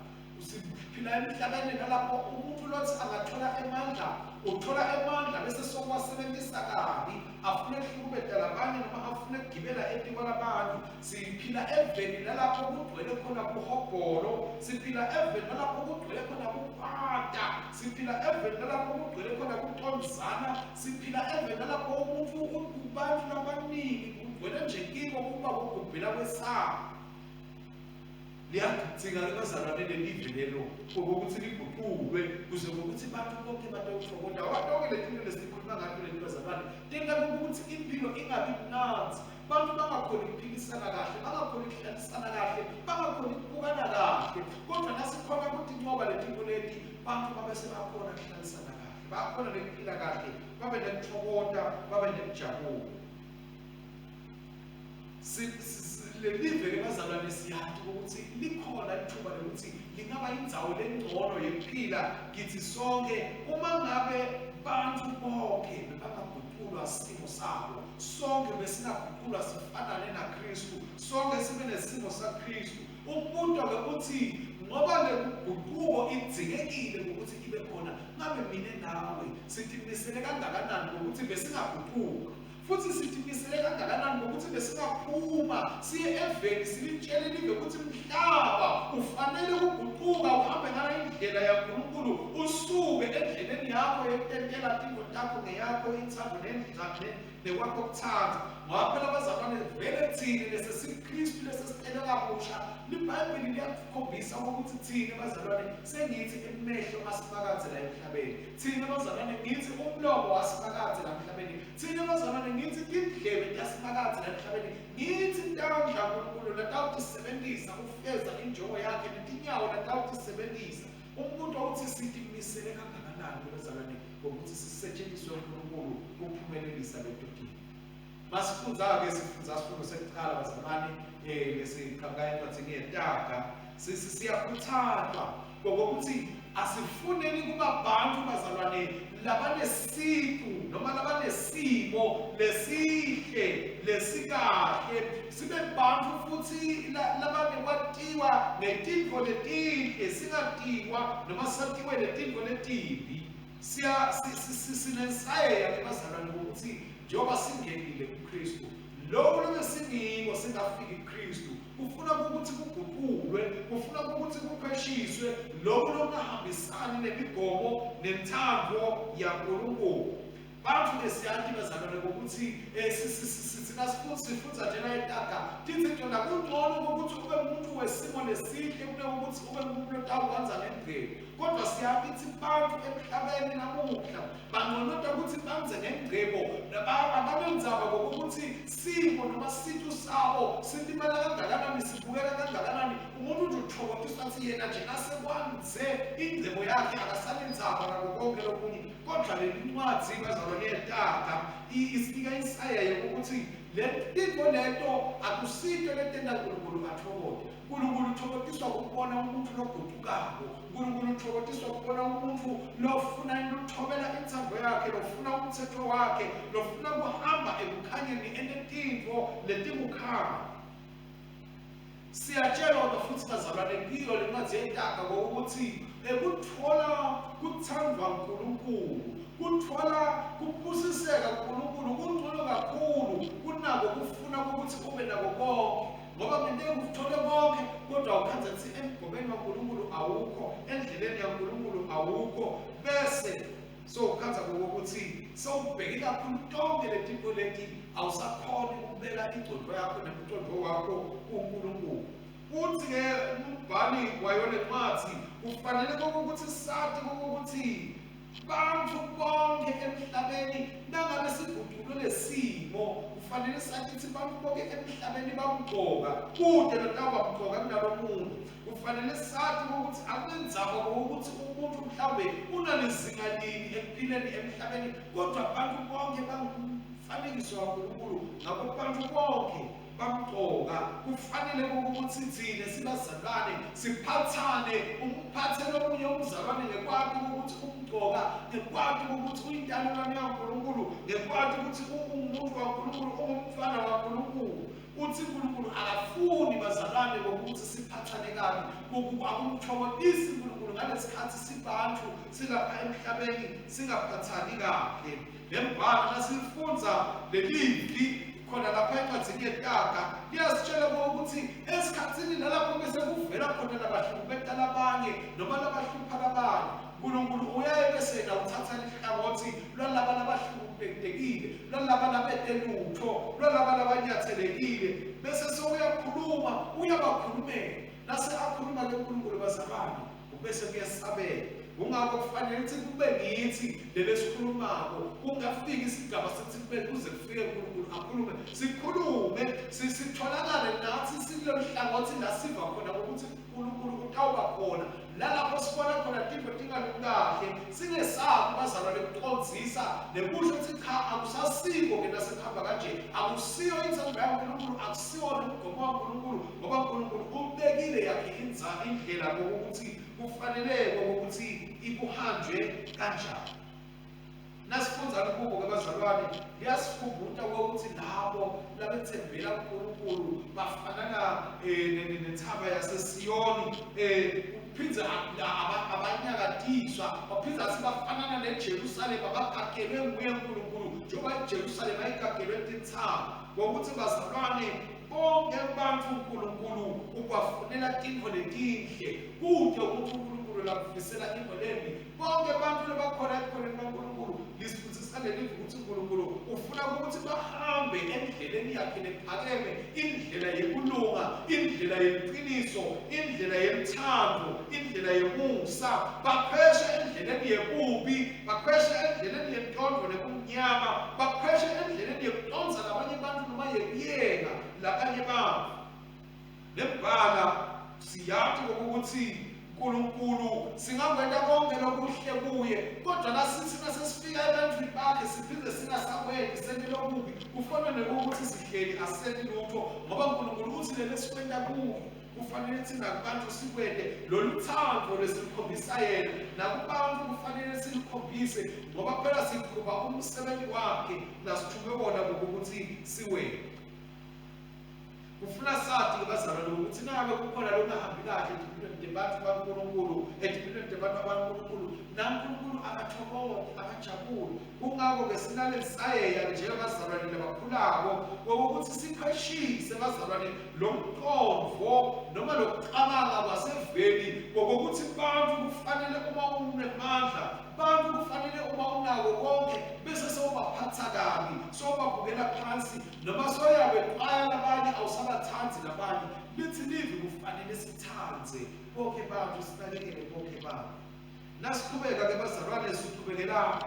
siphila emhlabeni nalapho umuntu lothi angathola emandla uthola emandla bese sokuwasebenzisa kabi afune ukuqhubeka labanye noma afune ukugibela etiko labantu siphila eveni nalapho kugcwele khona kuhobholo siphila eveni nalapho kugcwele khona kukwata siphila eveni nalapho kugcwele khona kucondzana siphila eveni nalapho umuntu kubantu labaningi kugcwele nje kibo kuba kugubhela kwesaba liyadzinga bazalwane lelive lelo kokuthi liguqulwe kuze ukuthi bantu bonke batawuthokoza awatoke letinto lesikhuluma ngato lento bazalwane tingabe ukuthi impilo ingabi mnanzi bantu bangakhona ukuphikisana kahle bangakhona ukuhlalisana kahle bangakhona ukubukana kahle kodwa nasikhona ukuthi ngoba letinto leti bantu babe sebakhona ukuhlalisana kahle bakhona ukuphila kahle babe nekuthokoza babe nekujabula lelive-ke bazalwane siyazi ukuthi likhona ithuba lokuthi lingaba indzawo lengcono yekuphila kithi sonke uma ngabe bantu bonke bebangaguqulwa simo sabo sonke besingaguqulwa sifanane naKristu sonke sibe nesimo saKristu umuntu-ke uthi ngoba leguquko idzingekile ukuthi ibe khona ngabe mina nawe sitimisele kangakanani ukuthi besingaguquka futhi sitimisele kangakanani ukuthi besingaphuma siye eveni silitshele live ukuthi mhlaba ufanele ukuguquka uhambe ngale indlela yaNkulunkulu usuke endleleni yakho yokutentela tinto takho ngeyakho inthando nendlela nekwakho kuthanda ngoba phela bazalwane vele thina lesesiKristu lesesicela kabusha libhayibheli liyakukhombisa ukuthi thina bazalwane sengithi emehlo asifakaze la emhlabeni thina bazalwane ngithi umlomo wasifakaze la emhlabeni thina bazalwane ngithi indlebe yasifakaze la emhlabeni ngithi intandla kaNkulunkulu latawutisebenzisa ukufeza injongo yakhe netinyawo latawutisebenzisa umuntu ukuthi sitimisele kangakanani bazalwane ngokuthi sisetshenziswe uNkulunkulu ukuphumelelisa lento kinto masifundza-ke sifundza sifundo sekuqala bazalwane lesikhangayo encwadzini yeTaga siyakhuthazwa ngokuthi asifuneni kuba bantu bazalwane labanesiqu noma labanesimo lesihle lesikahle sibe bantu futhi labanekwatiwa ngetintfo letinhle singatiwa noma satiwe netintfo letimbi sinensayeya bazalwane ukuthi njengoba singenile kuKristu lokho lesingiko singafiki kuKristu kufuna ukuthi kuguqulwe kufuna ukuthi kupheshiswe lokho lokungahambisani nemigomo nenthando yaNkulunkulu bantu lesiyathi bazalwane ukuthi sifundza njena eTaga tithi njona kungcono ukuthi ube umuntu wesimo lesihle kunokuthi ube umuntu otawukwenza ngendlela kodwa siyabithi bantu emhlabeni namuhla bangconota ukuthi banze ngengcebo abanenzaba ngokuthi simo noma situ sabo silimala kangakanani sibukeka kangakanani umuntu nje uthokoza ukuthi yena nje asekwanze ingcebo yakhe akasanenzaba ngako konke lokunye kodwa le ncwadi bazalwane yeTaga isifika isayeyo ukuthi lento lento akusito letenda uNkulunkulu athokoze uNkulunkulu uthokoziswa ukubona umuntu loguqukako uNkulunkulu uthokoziswa ukubona umuntu lofuna ukuthobela inthando yakhe lofuna umthetho wakhe lofuna ukuhamba ekukhanyeni enetintfo letimukhanya siyatshelwa futhi bazalwane kiyo le ncwadi yeTaga ngokuthi ekuthola kuthandwa uNkulunkulu kuthola kubusiseka uNkulunkulu kungcono kakhulu kunako kufuna ukuthi ube nako konke ngoba ngeke uthole konke kodwa ukhanza ukuthi emgobeni kaNkulunkulu awukho endleleni kaNkulunkulu awukho bese so ukhanza ukuthi sewubheke kakhulu tonke lezinto leti awusakhona ukubeka ingqondo yakho nomqondo wakho kuNkulunkulu. Uthi ke umbhali wayona encwadi kufanele ukuthi sathi ukuthi bantu bonke emhlabeni nangabe sigudulwe lesimo kufanele sathi ukuthi bantu bonke emhlabeni bamgqoka kude notaba bamgqoka kunalo muntu. Kufanele sathi ukuthi akwenzako ukuthi umuntu mhlawumbe unalezinga lini empilweni emhlabeni kodwa abantu bonke bangumfanekiso kaNkulunkulu ngakho abantu bonke bamgqoka. Kufanele ukuthi thina sibazalwane siphathane umphathele omunye umzalwane ngekwati ukuthi umgqoka ngekwati ukuthi uyintanelwane kaNkulunkulu ngekwati ukuthi umuntu kaNkulunkulu ungumfana kaNkulunkulu. Uthi uNkulunkulu akafuni bazalwane bokuthi siphathane kabi ukuba akumthokozisi uNkulunkulu ngalesikhathi sibantu silapha emhlabeni singaphathani kahle. Lembhalo nasifunza lelivi khona lapha encwadini yeTaga liyasitshela ukuthi esikhathini nalapho bese kuvela khona labahlupha labanye noma labahlupha labanye uNkulunkulu uyaye bese uthatha ihlangothi lwalaba labahluphekile lwalaba labetelutho lwalaba labanyathelekile bese sokuyakhuluma uyabakhulumela nase akhuluma ke uNkulunkulu bazalwane bese kuyasabela. Kungakho kufanele ukuthi kube ngithi lesikhulumako kungafiki isigaba sithi kuze kufike uNkulunkulu akhulume sikhulume sitholakale nathi silolu hlangothi la siva khona ukuthi uNkulunkulu utawuba khona lalapho sibona khona into tingalungahle singesabi bazalwane ukuqondzisa nekusho ukuthi cha akusasiko ke nasekuhamba kanje akusiyo inthando kaNkulunkulu akusiyo nomgomo kaNkulunkulu ngoba uNkulunkulu ubekile yakhe indlela ngokuthi kufanele ukuthi ibuhanjwe kanjani. Nasifunza kubo ke bazalwane liyasikhumbuza ukuthi labo labethembela uNkulunkulu bafanana nethaba yaseSiyoni uphinza abanyakadiswa baphinza sibafanana neJerusalema abagagelwe nguye uNkulunkulu njengoba iJerusalema igagelwe intithaba ngokuthi bazalwane bonke abantu uNkulunkulu ubafunela tinto letinhle kude ukuthi uNkulunkulu lakufisela into lembi bonke abantu labakhona ekhoneni kaNkulunkulu lisifundisa leli ukuthi uNkulunkulu ufuna ukuthi bahambe endleleni yakhe lephakeme indlela yekulunga indlela yeqiniso indlela yemthando indlela yemusa bakhweshe endleleni yebubi bakhweshe endleleni yentondo nebumnyama bakhweshe endleleni yekutonza labanye abantu noma yekuyeka labanye bantu. Lembhala siyathi ukuthi uNkulunkulu singavenda konke lokuhle kuye kodwa nasithi nasesifika ebantwini bakhe siphinde singasakwenzi sente lokubi kufanele ukuthi sihleli asethi lutho ngoba uNkulunkulu uthi lesikwenda kuye kufanele thina kubantu sikwende lolu thando lesikhombisa yena nakubantu kufanele silikhombise ngoba phela siqhuba umsebenzi wakhe nasithume bona ukuthi siwende. Kufuna sathi bazalwane ukuthi nabe kukhona lokungahambi kahle empilweni yabantu baNkulunkulu empilweni yabantu baNkulunkulu naNkulunkulu akathokoze akajabule. Kungakho ke sinalesayeya njengabazalwane labakhulako ukuthi siphashise bazalwane lomqondo noma lokucabanga kwaseveli ukuthi abantu kufanele uma unemandla abantu kufanele uma unako konke bese sewubaphatha kabi sewubabukela phansi noma soyabeqaya labanye awusabathanzi labanye lithi livi kufanele sithanze bonke bantu sinakekele bonke bantu. Nasiqhubeka ke bazalwane siqhubekela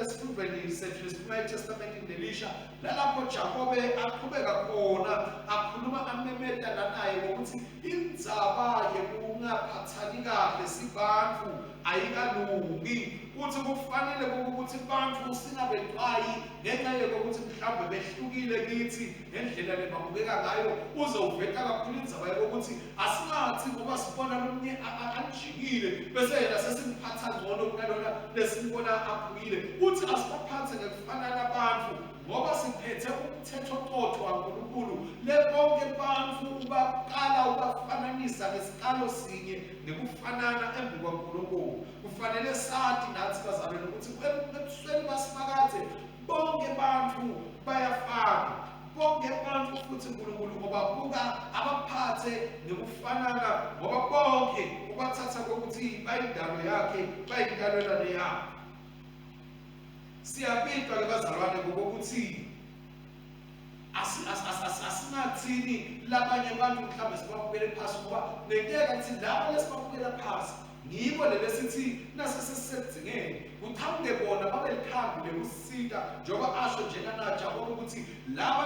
esifundweni sethu leSibuya eTestamenteni neLisha lalapho Jakobe aqhubeka khona akhuluma amemeda naye ukuthi indzaba yokungaphathani kahle sibantu ayikalungi uthi kufanele ukuthi abantu singabexwayi ngenxa yokuthi mhlawumbe behlukile kithi ngendlela lebabukeka ngayo uze uveta kakhulu indzaba yokuthi asingathi ngoba sibona lomnye anjikile bese yena sesimphatha ngcono kunalona lesibona aphukile uthi asibaphathe ngekufanana nabantu ngoba siphethe umthetho qotho kaNkulunkulu lebonke abantu ubaqala ubafananisa ngesikalo sinye nekufanana embi kwaNkulunkulu. Kufanele sathi nathi bazalwane ukuthi ebusweni basifakaze bonke abantu bayafana bonke abantu futhi uNkulunkulu obabuka abaphathe ngokufanana ngoba bonke ubathatha kokuthi bayindalo yakhe bayindalelwane yakhe. Siyabitwa ke bazalwane ngokuthi asinathini labanye abantu mhlawumbe sibabukele phasi ngoba ngenteka kuthi labo lesibabukela phasi yibo lesithi nasesesedzingeni uthambe bona babelikhambi lekusita njengoba asho njenganaJakobe ukuthi laba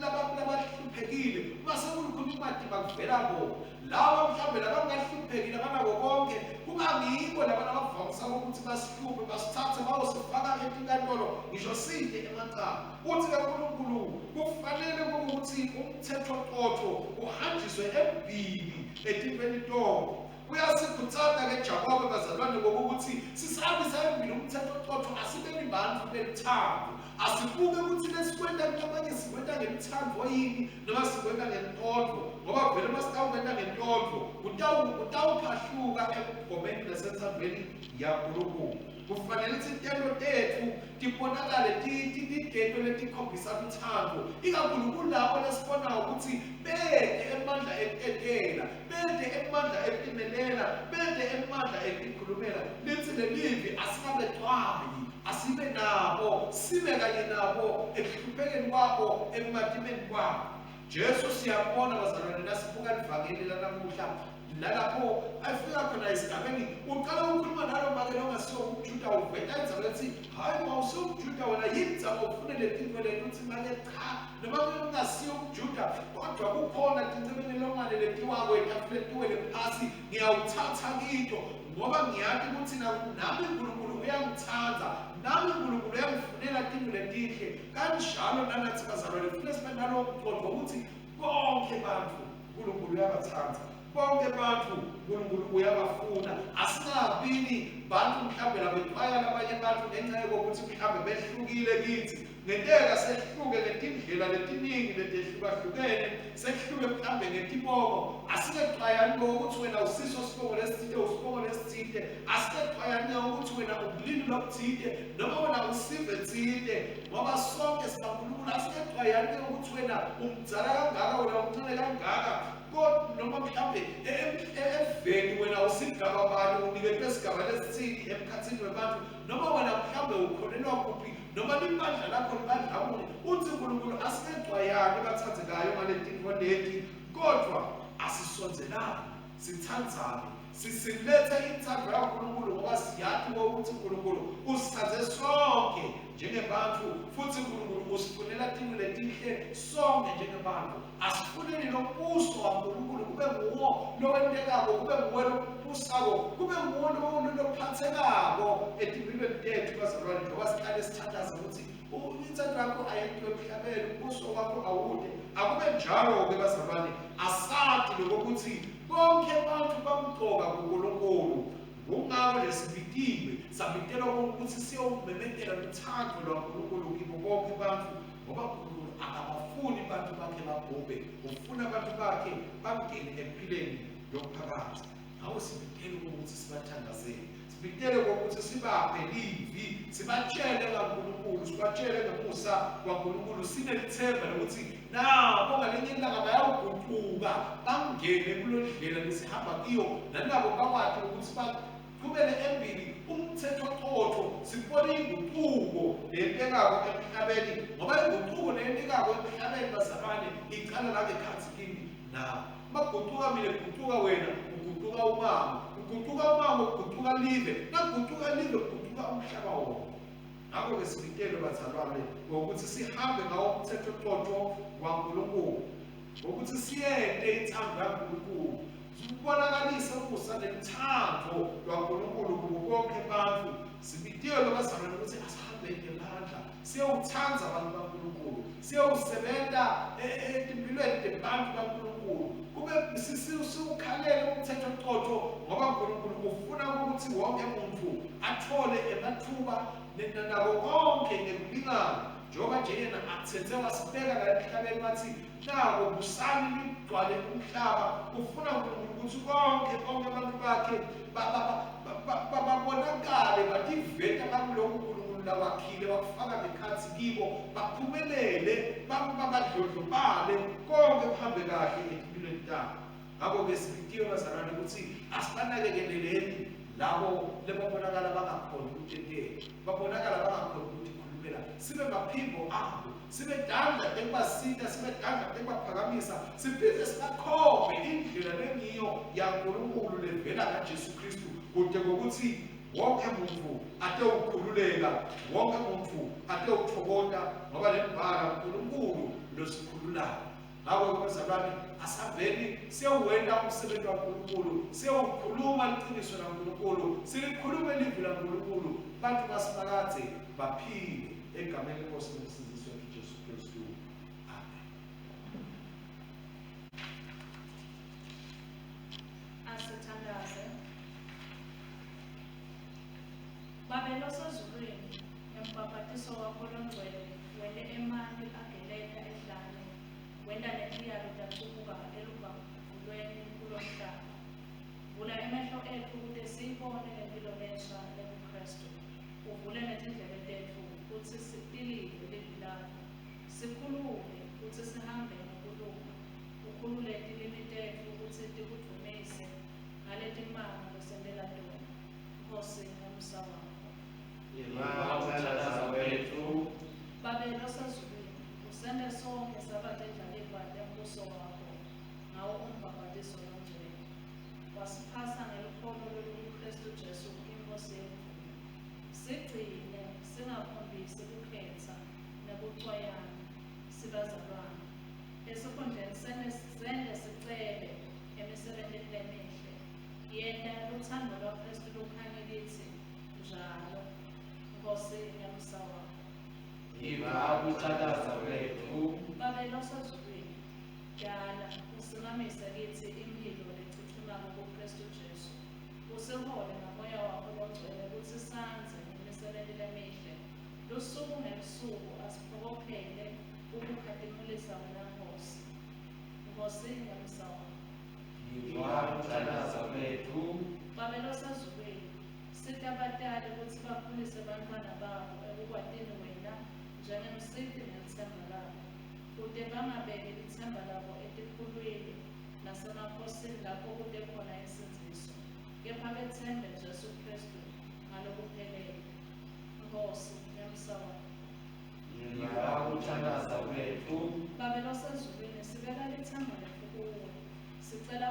labahluphekile mase kukhuluma imali bakuvela bona laba mhlawumbe labangahluphekile abanako konke kuba ngibo laba labavamisa ukuthi basihluphe basithathe bayosifaka enkantolo ngisho side emacala uthi kaNkulunkulu kufanele ukuthi umthetho uhanjiswe ebhili etipeni tonke. Uyasikhuthaza ke Jakobe bazalwane ngokuthi sisabisa embili umthetho asibeni bantu belithando asibuke ukuthi lesikwenta abanye sikwenta ngemithando yini noma sikwenta ngentondo ngoba vele masitawukwenta ngentondo utawuphahluka ekugomeni nasenthandweni yaNkulunkulu. Kufanele ukuthi intendo tethu tibonakale tidento letikhombisa uthando ikakhulu kulabo lesibonayo ukuthi bede emandla ekuketela bede emandla ekumelela bede emandla ekukhulumela lithi lelivi asingabethwayi asibe nabo sibe kanye nabo ekuhluphekeni kwabo ekumadimeni kwabo. Jesu siyabona bazalwane nasibuka livangeli lanamuhla lalapho afika khona esigabeni uqala ukukhuluma nalo make longasiyo umJuda uveta indzaba ethi hayi mawusiyo umJuda wena yindzaba ufune letinto leti uthi make cha noma ungasiyo umJuda kodwa kukhona tinцebeni longane letiwako etafuletiwele phasi ngiyawuthatha kito ngoba ngiyazi ukuthi nami uNkulunkulu uyangithandza nami uNkulunkulu uyangifunela tinto letihle kanjalo nanathi bazalwane kufune sibe nalo mqondo ukuthi bonke bantu uNkulunkulu uyabathanda bonke bantu uNkulunkulu uyabafuna asinabini bantu mhlawumbe labetwaya labanye bantu ngenxa yokuthi mhlawumbe behlukile kithi ngenteka sehluke ngetindlela letiningi letehlukahlukene sehluke mhlawumbe ngetibongo asikexwayani ngokuthi wena usiso sibongo lesithile usibongo lesithile asikexwayani ngokuthi wena ubulili lobuthile noma wena usive thile ngoba sonke sikaNkulunkulu asikexwayani ngokuthi wena umdzala kangaka wena umncane kangaka noma mhlawumbe eveni wena usigaba bani unikezwe isigaba lesithili emkhathini webantu noma wena mhlawumbe ukholelwa kuphi noma libandla lakho libandlawuni uthi uNkulunkulu asikexwayani bathathekayo ngaletinto leti kodwa asisonzelani sithandzane sisilethe inthando yaNkulunkulu ngoba siyazi ukuthi uNkulunkulu usithathe sonke njengebantu futhi uNkulunkulu usifunela tinto letihle sonke njengebantu asifuneni nombuso kaNkulunkulu kube nguwo lowentekako kube nguwo lopusako kube nguwo lophathekako etimpilweni tethu bazalwane njengoba siqale sithandaza ukuthi inthando yakho ayikho emhlabeni umbuso wakho awude akube njalo-ke bazalwane asati lokuthi bonke abantu bamgcoka kuNkulunkulu ngungako lesibitiwe sabitelwa ukuthi siyomemethela uthando lwaNkulunkulu kibo bonke abantu ngoba uNkulunkulu akabafuni abantu bakhe babhubhe ufuna abantu bakhe bangene empilweni yomphakathi. Ngawo sibitele ukuthi sibathandazele sibitele ukuthi sibaphe livi sibatshele kaNkulunkulu sibatshele ngomusa kwaNkulunkulu sinelithemba lokuthi nabo ngalenye ilanga bayawuguquka bangene kulondlela lesihamba kiyo nalabo bakwazi ukuthi baqhubele embili umthetho sibone inguquko lentekako emhlabeni ngoba inguquko lentekako emhlabeni bazalwane iqala la ekhathi kini na maguquka mina guquka wena uguquka umama uguquka live naguquka live uguquka umhlaba wonke. Ngakho-ke sibitele bazalwane ngokuthi sihambe ngawo umthetho waNkulunkulu ngokuthi siyente inthando yaNkulunkulu sibonakalise umusa nethando lwaNkulunkulu kubo bonke abantu. Sibitele bazalwane ukuthi asihambe ngemandla siyowuthanda abantu baNkulunkulu siyowusebenza etimpilweni tebantu baNkulunkulu kube siwukhalele umthetho ngoba uNkulunkulu ufuna ukuthi wonke umuntu athole emathuba nako konke ngekulingana njengoba nje yena athethe wasibeka la emhlabeni wathi nako busani ligcwale umhlaba ufuna ukuthi konke abantu bakhe babonakale bativeta balokhu uNkulunkulu uNkulunkulu awakhile wakufaka nekhathi kibo baphumelele babadlodlobale konke kuhambe kahle empilweni yabo. Ngakho-ke sibikiwe bazalwane ukuthi asibanakekeleleni labo lebabonakala bangakhona ukutentela, babonakala bangakhona ukuthi khulumela, sibe maphimbo abo, sibe danda ekubasita, sibe danda ekubaphakamisa, siphinde sibakhombe indlela lengiyo yaNkulunkulu levela kaJesu Kristu, kude kokuthi wonke muntu ate ukukhululeka, wonke muntu ate ukuthokota, ngoba le mbala uNkulunkulu losikhululayo. Ngakho bazalwane asaveli siyowenda umsebenzi kaNkulunkulu, siyowukhuluma iqiniso laNkulunkulu, silikhulume ilizwi laNkulunkulu, bantu basibakadze baphile egameni lenkosi nomsindisi wethu Jesu Kristu. Amen. Asithandaze. Babelo sezulwini, ngempapatiso wakho longcwele, wele emanti ageleka edlane, wenda netiyalo dacubuka elubavulweni kulomhlaba. Vula emehlo ethu ukuze siyibone lempilo lensha lebuKristu. Uvule netindlebe tethu ukuthi sitilile ilizwi lakho. Sikhulume ukuthi sihambe ngokulunga. Ukhulule tilimi tethu ukuthi tikudumise ngaletimanga losendela tona. Nkosi nomsa wakho. Yevakuthandaza kwethu. Babelo sezulwini, usende sonke sabatedlaliva lembuso wakho, ngawo umbhabhatiso longcwele. Wasiphasa ngelukholo lweKristu Jesu inkosi yethu. Sigcine singakhombisi kukhetha nebucwayana sibazalwane. Esikhundleni sende sicebe emisebenzini lemihle. Yena luthando lwaKristu lukhanye kithi njalo. Nkosi nomsa wakho. Yevakuthandaza kwethu. Babelo sezulwini, dala usingamise kithi impilo lechuchumako kuKristu Jesu. Usihole ngamoya wakho longcwele ukuthi sanze ngemisebenti lemihle. Lusuku ngelusuku asiphokophele ukukhazimulisa wena Nkosi. Nkosi nomsa wakho. Yevakuthandaza kwethu. Babelo sezulwini, sithi abatali ukuthi bakhulise abantwana babo ekukwatini wena njengemsiti nelithemba labo, kude bangabeki ithemba labo etikhulwini nasemakhosini lapho kude khona isinziso, kepha bethembe Jesu Kristu ngalokuphelele. Nkosi nomsa wakho. Yevakuthandaza kwethu. Babelo sezulwini, sibeka lithemba lethu kuwe, sicela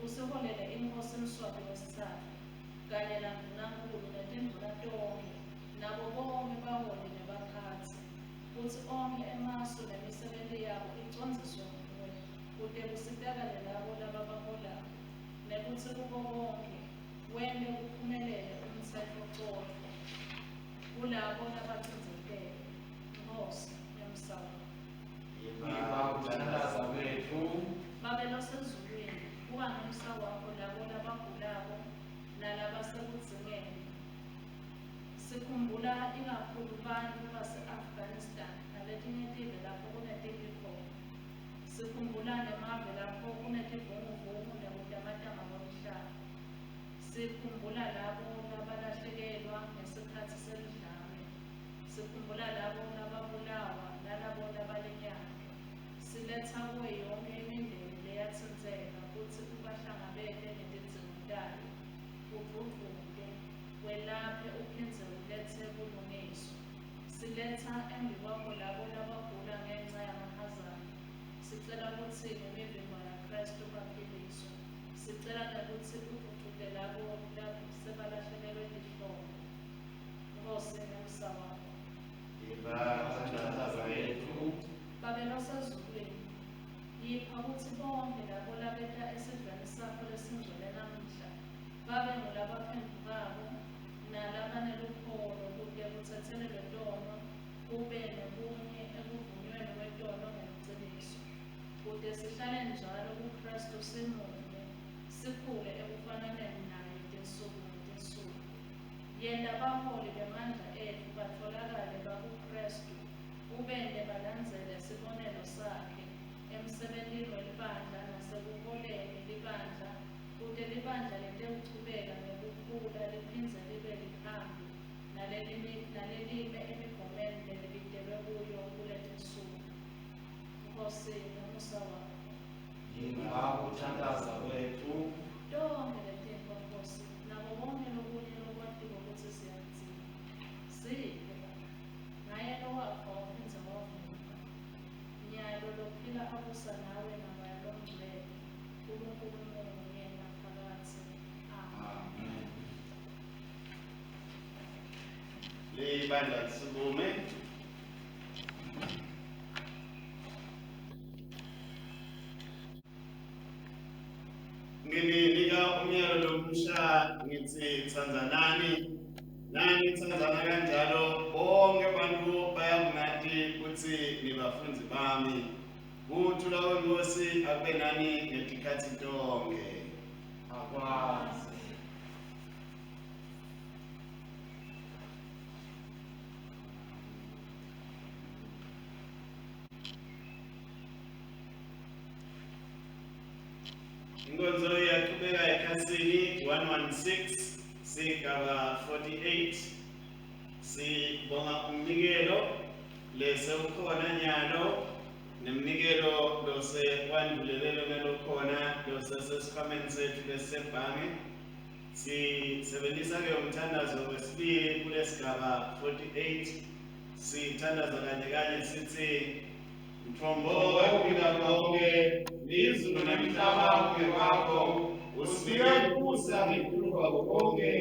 usiholele inkosi Mswati wesithathu kanye naNdunankulu netinduna tonke nabo bonke baholi nebaphathi, kuthi onke emasu nemisebenti yabo icondziswe nguwe, kude kusitakale labo lababaholayo, nekuthi kubo bonke wende kuphumelele umtsetfo kulabo labacindzetele. Nkosi nomsa wakho. Yevakuthandaza kwethu. Babelo sezulwini, kuba nomsa wakho labo labagulako nalabasekudzingeni. Sikhumbula ikakhulu bantfu base-Afghanistan naletinye tive lapho kunetimpi khona. Sikhumbula nemave lapho kunetivunguvungu nekutamatama kwemhlaba. Sikhumbula labo labalahlekelwa ngesikhatsi selidlame. Sikhumbula labo lababulawa nalabo labalinyazwa. Siletha kuwe yonke imindeni leyatsintseka kutsi ubahlangabele netidzingo tayo, udvudvuke, welaphe uphindze ulethe bulungiswa. Siletha embi kwakho labo labagula ngenxa yamahazana. Sicela kutsi ngemivimbo yaKristu baphiliswe. Sicela nekutsi udvudvuke labo sebalahlekelwe lihlobo. Nkosi nomsa wakho. Yevakuthandaza kwethu. Babelo sezulwini, yipha kutsi bonke labo labeta esidlweni sakho lesingcwele namuhla babe ngulabaphendukako nalabanelukholo kude kutsetselelwe tono, kube nebunye ekuvunyweni kwetono ngeliciniso, kude sihlale njalo kuKristu simunye, sikhule ekufananeni naye tinsuku netinsuku. Yenta baholi bemandla ethu batfolakale bakuKristu, ubende balandzele sibonelo sakhe emsebentini welibandla nasekuholeni libandla, kude libandla letekuchubeka nekukhula liphindze libe likhambi Nkosi nomusa wakho. Yingakuthandaza kwethu Tonke letinto Nkosi, nako konke lokunye lokwatiko kutsi siyadzina. Siphe Baba, naye lowafa waphindza wavuka. Nyalo lophila abusa nawe namoya longcwele, uNkulunkulu Mungu yena phakatsi. Amen. Libandla lisukume. Ngininika umyalo lomusha ngithi tsanzanani, nani tsanzana kanjalo bonke abantu bayakungathi ukuthi nibafundzi bami. Kuthula kweNkosi akube nani ngetikhathi tonke. akwazi. Inkonzo iyaqhubeka ekhasini 116 sigaba 48. Sibonga umnikelo lesewukhona nyalo nemnikelo lose kwandulelelo nelokhona losesesikhwameni sethu lesebhange. Sisebenzisa-ke umthandazo wesibili kulesigaba 48. Sithandaza kanye kanye sithi mthombo wephila konke izulu nemhlaba kuye kwakho usibike kusa ngenkulu kwako konke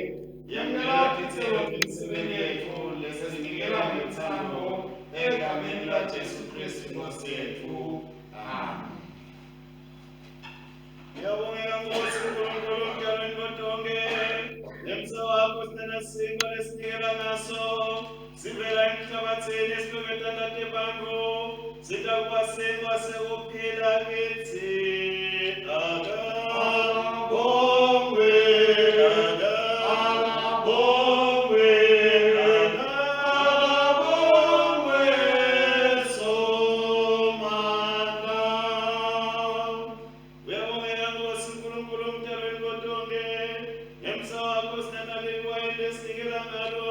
yamukela kithelo emsebeni yethu lesinikela ngethando egameni laJesu Kristu Nkosi yethu. Amen. Ngiyabongela Nkosi uNkulunkulu mdalweni kodonke nemsa wakho sinenasiko lesinikela ngaso sivela emhlabathini esibekethandate bantu sitakuba sengwa sekuphila kithi akabongwe akabongwe akabongwe somandla. Uyabongela Nkosi uNkulunkulu mdalweni kodonke ngemsa wakho sinenalelwa lesinikela ngalo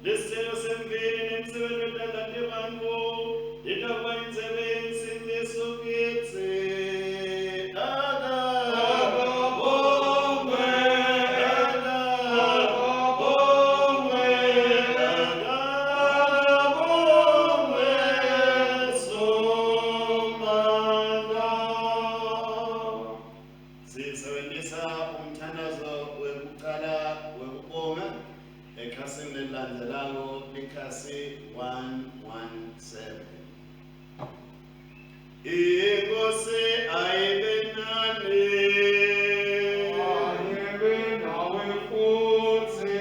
lesithelo semveli nemsebenzi wethandate bantu itakuba inzebe yensindiso kithi akabongwe akabongwe akabongwe somandla. Sisebenzisa umthandazo wekuqala wekubonga ekhasini lelilandzelako likhasi 117. Inkosi ayibe nani. Ayebe nawe futhi.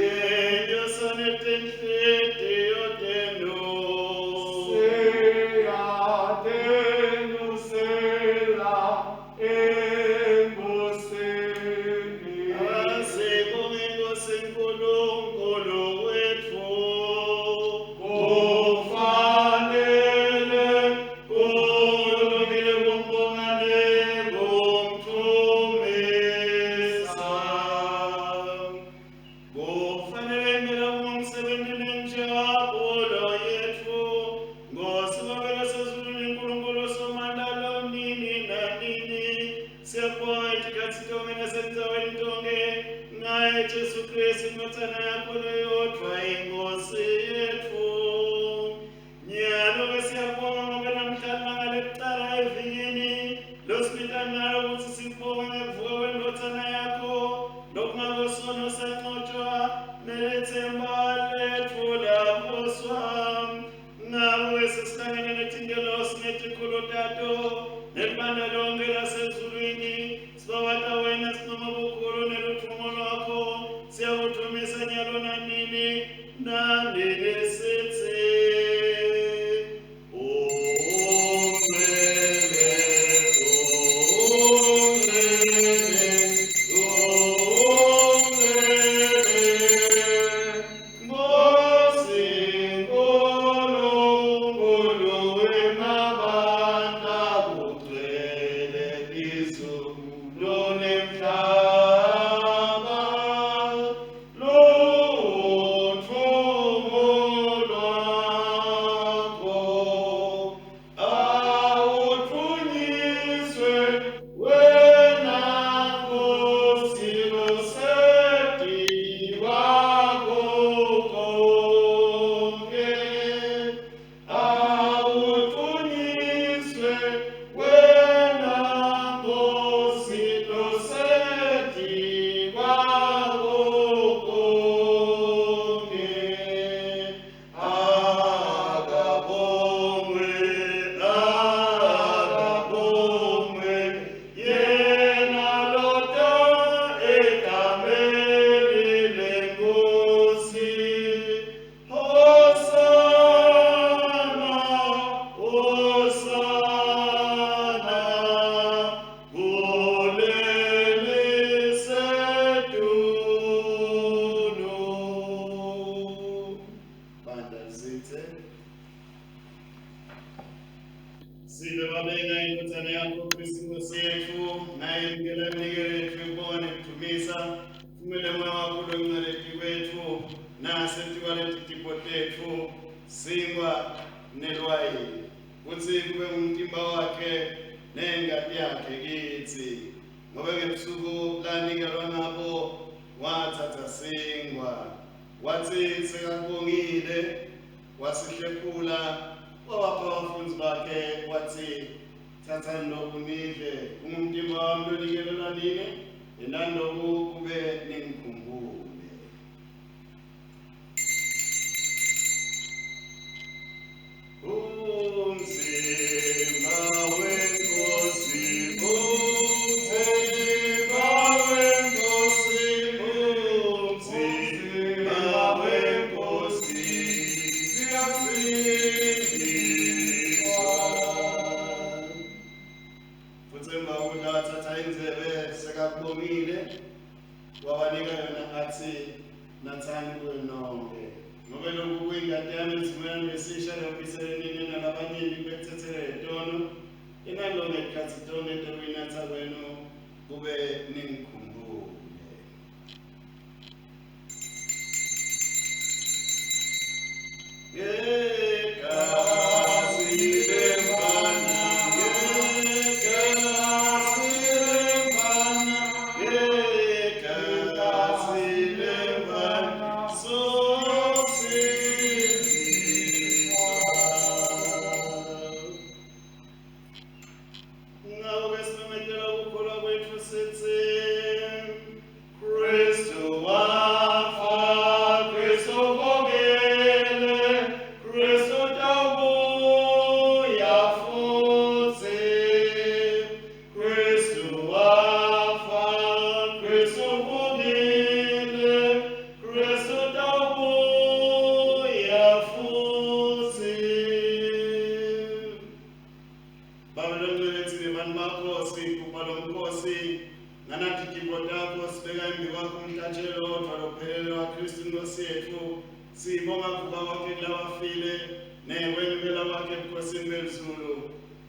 Yeyosane tenhlitiyo tenu. Siyatenusela Enkosini. Asibonge Nkosi Nkulunkulu wethu. Kufanele Kulungile kumbonga nekumthumisa. Kufanele impela kungumsebenzi nenjabulo yethu. Nkosi wabela sezulwini uNkulunkulu somandla lomnini nanini. Siyabonga itikhathi tonke nasemzaweni tonke ngaye Jesu Kristu indodana yakho leyodwa iNkosi yethu. Nyalo besiyabonga ngoba namhlanje ngalekuqala evikini losibita nalo ukuthi sibonge ngekuvuka kwendodana yakho lokungakosono sanqotshwa nelethemba lethu laphoswa. Ngawe sesihlangene netingelosi netikhulu tato nelibandla lonke lasezulwini sibawata wena sinoma bukhulu neluthumo lwakho siyakuthumisa nyalo nanini nanini sithi Nkosi Nkulunkulu emabandla kugcwele sithe. Sibe babeka inkothane yakho Kristu Nkosi yethu, naye mkela mnikelo yethu yokubonga nekuthumisa. Kumele moya wakho ulongcwele kwethu, nasetikwaleti tipo tethu, singwa nelwayini. Kutsi kube ngumtimba wakhe nengati yakhe kithi. Ngoba ngebusuku lanikelwa ngabo wathatha singwa. Wathi sekakubongile, wasihlephula, wabapha abafundi bakhe wathi thathani lokhu nidle, ungumtimba wami lonikelelwa nini, yendani lokhu kube ningikhumbule. Umzimba weNkosi, umzimba weNkosi, umzimba weNkosi, siyasindiswa. Futhi emva kokuthi wathatha inzebe sekakubongile, wabanika yona athi nathani kuyo nonke. Ngoba lokhu kuyingadi yami esivumelwano esisha lokubuyisela nini nalabanyeni bekuthathela itono, inalonke likhathi itono into okuyinatha kwenu kube ningikhumbule. Ngegazi lemfana, ngegazi lemfana, ngegazi lemfana, sosindiswa. Ngakho-ke simemezela ukukholwa kwethu sithi, Kristu wafa, Kristu uvukile, Kristu utawubuya futhi. Kristu wafa, Kristu uvukile, Kristu utawubuya futhi. Baba longcwele thina bantu bakho sikupha lo mkhosi, nganathi tipo takho sibeka embi kwakho umhlatshelo odwa lophelele waKristu Nkosi yethu. Sibonga kuba kwakhe kulabafile, nekwemukela kwakhe ebukhosini bezulu.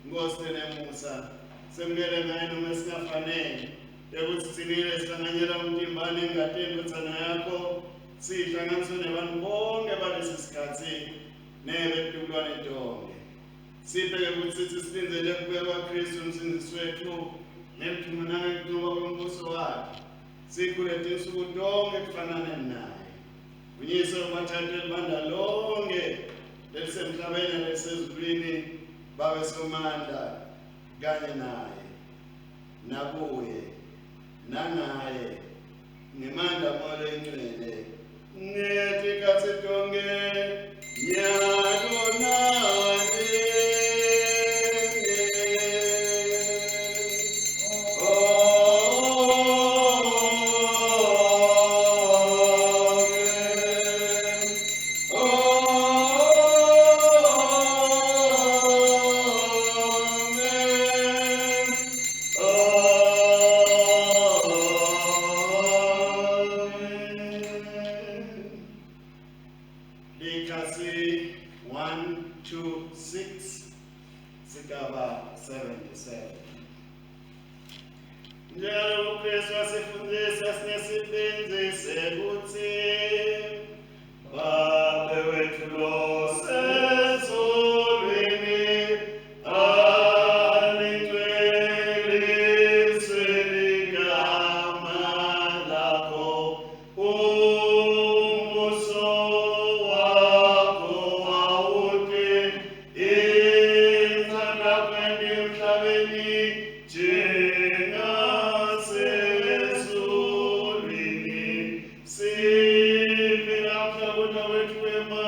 Nkosi nemusa, semukele ngaye noma esingafanele, ekuthi thinile sihlanganyela umtimbane engadini kwethana yakho, sihlanganiswe nebantu bonke balesi sikhathi, nebetubulwane tonke. Siphe-ke ukuthi sithi silindele ukubeka kwaKristu umsindisi wethu, nemthuma nangentuba kombuso wakhe. Sikhulete insuku tonke kufanane naye. Unyise umathathu elibanda lonke lelisemhlabeni nelisezulwini babe somandla kanye naye, nakuye, nangaye, ngemandla moya engcwele. Ngethi khathi tonke nyalonani. Likasi 126 sigaba 77. Njalo uKristu wasifundisa sinesibenzise kuthi Baba wethu losezulwini, alingcweliswe ligama lakho, umbuso wakho awuke, inzanda kwendi emhlabeni njengasezulwini. Siphe namhla kodwa wethu wema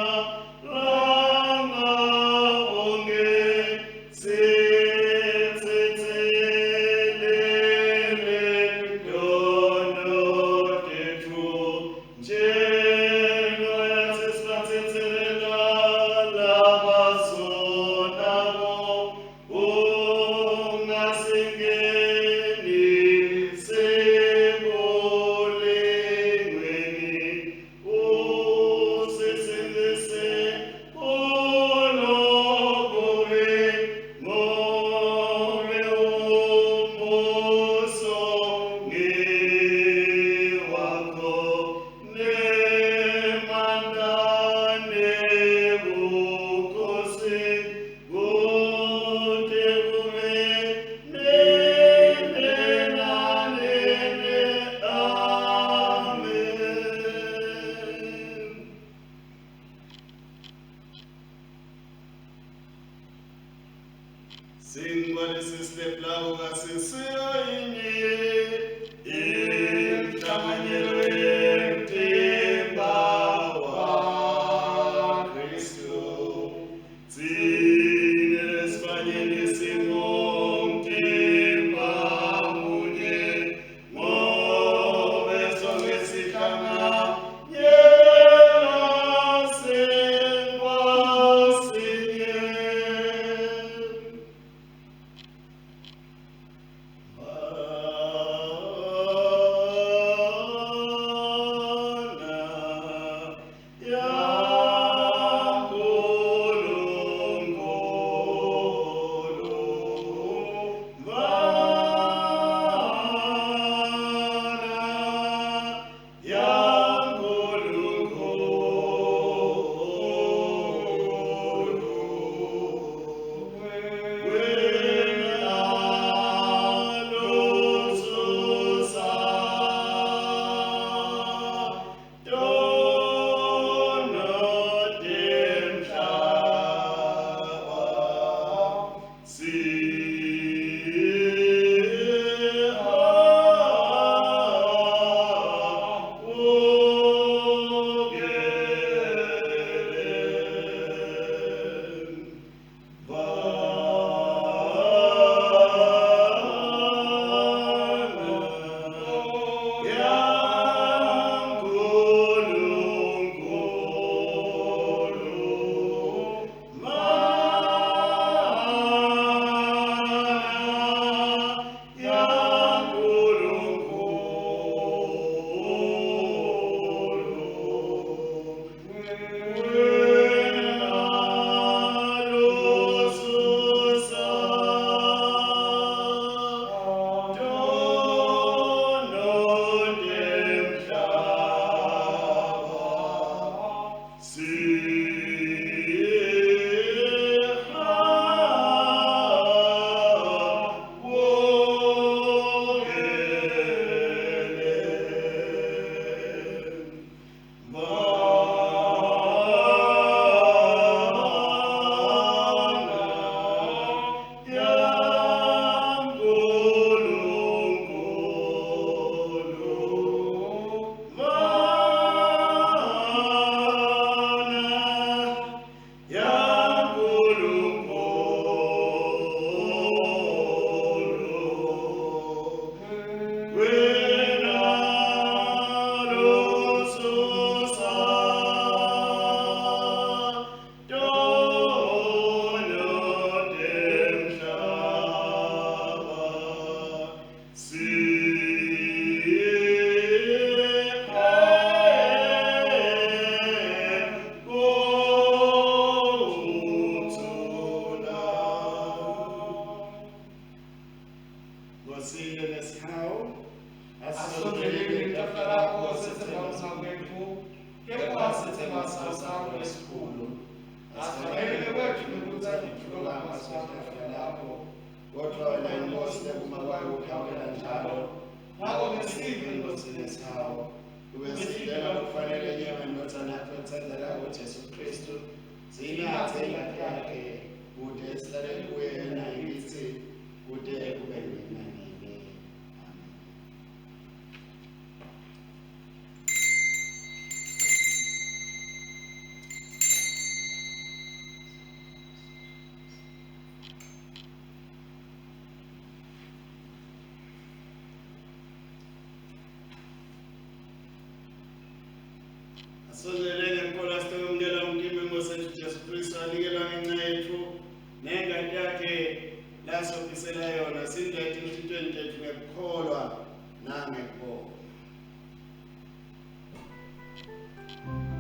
Sondeleni mkono asitumgela mkime Mose Yesu Kristo aligela ngenxa yethu nengadi yakhe lasofisela yona sindethi emthethweni tethu ngekukholwa nangekubonga. Thank you.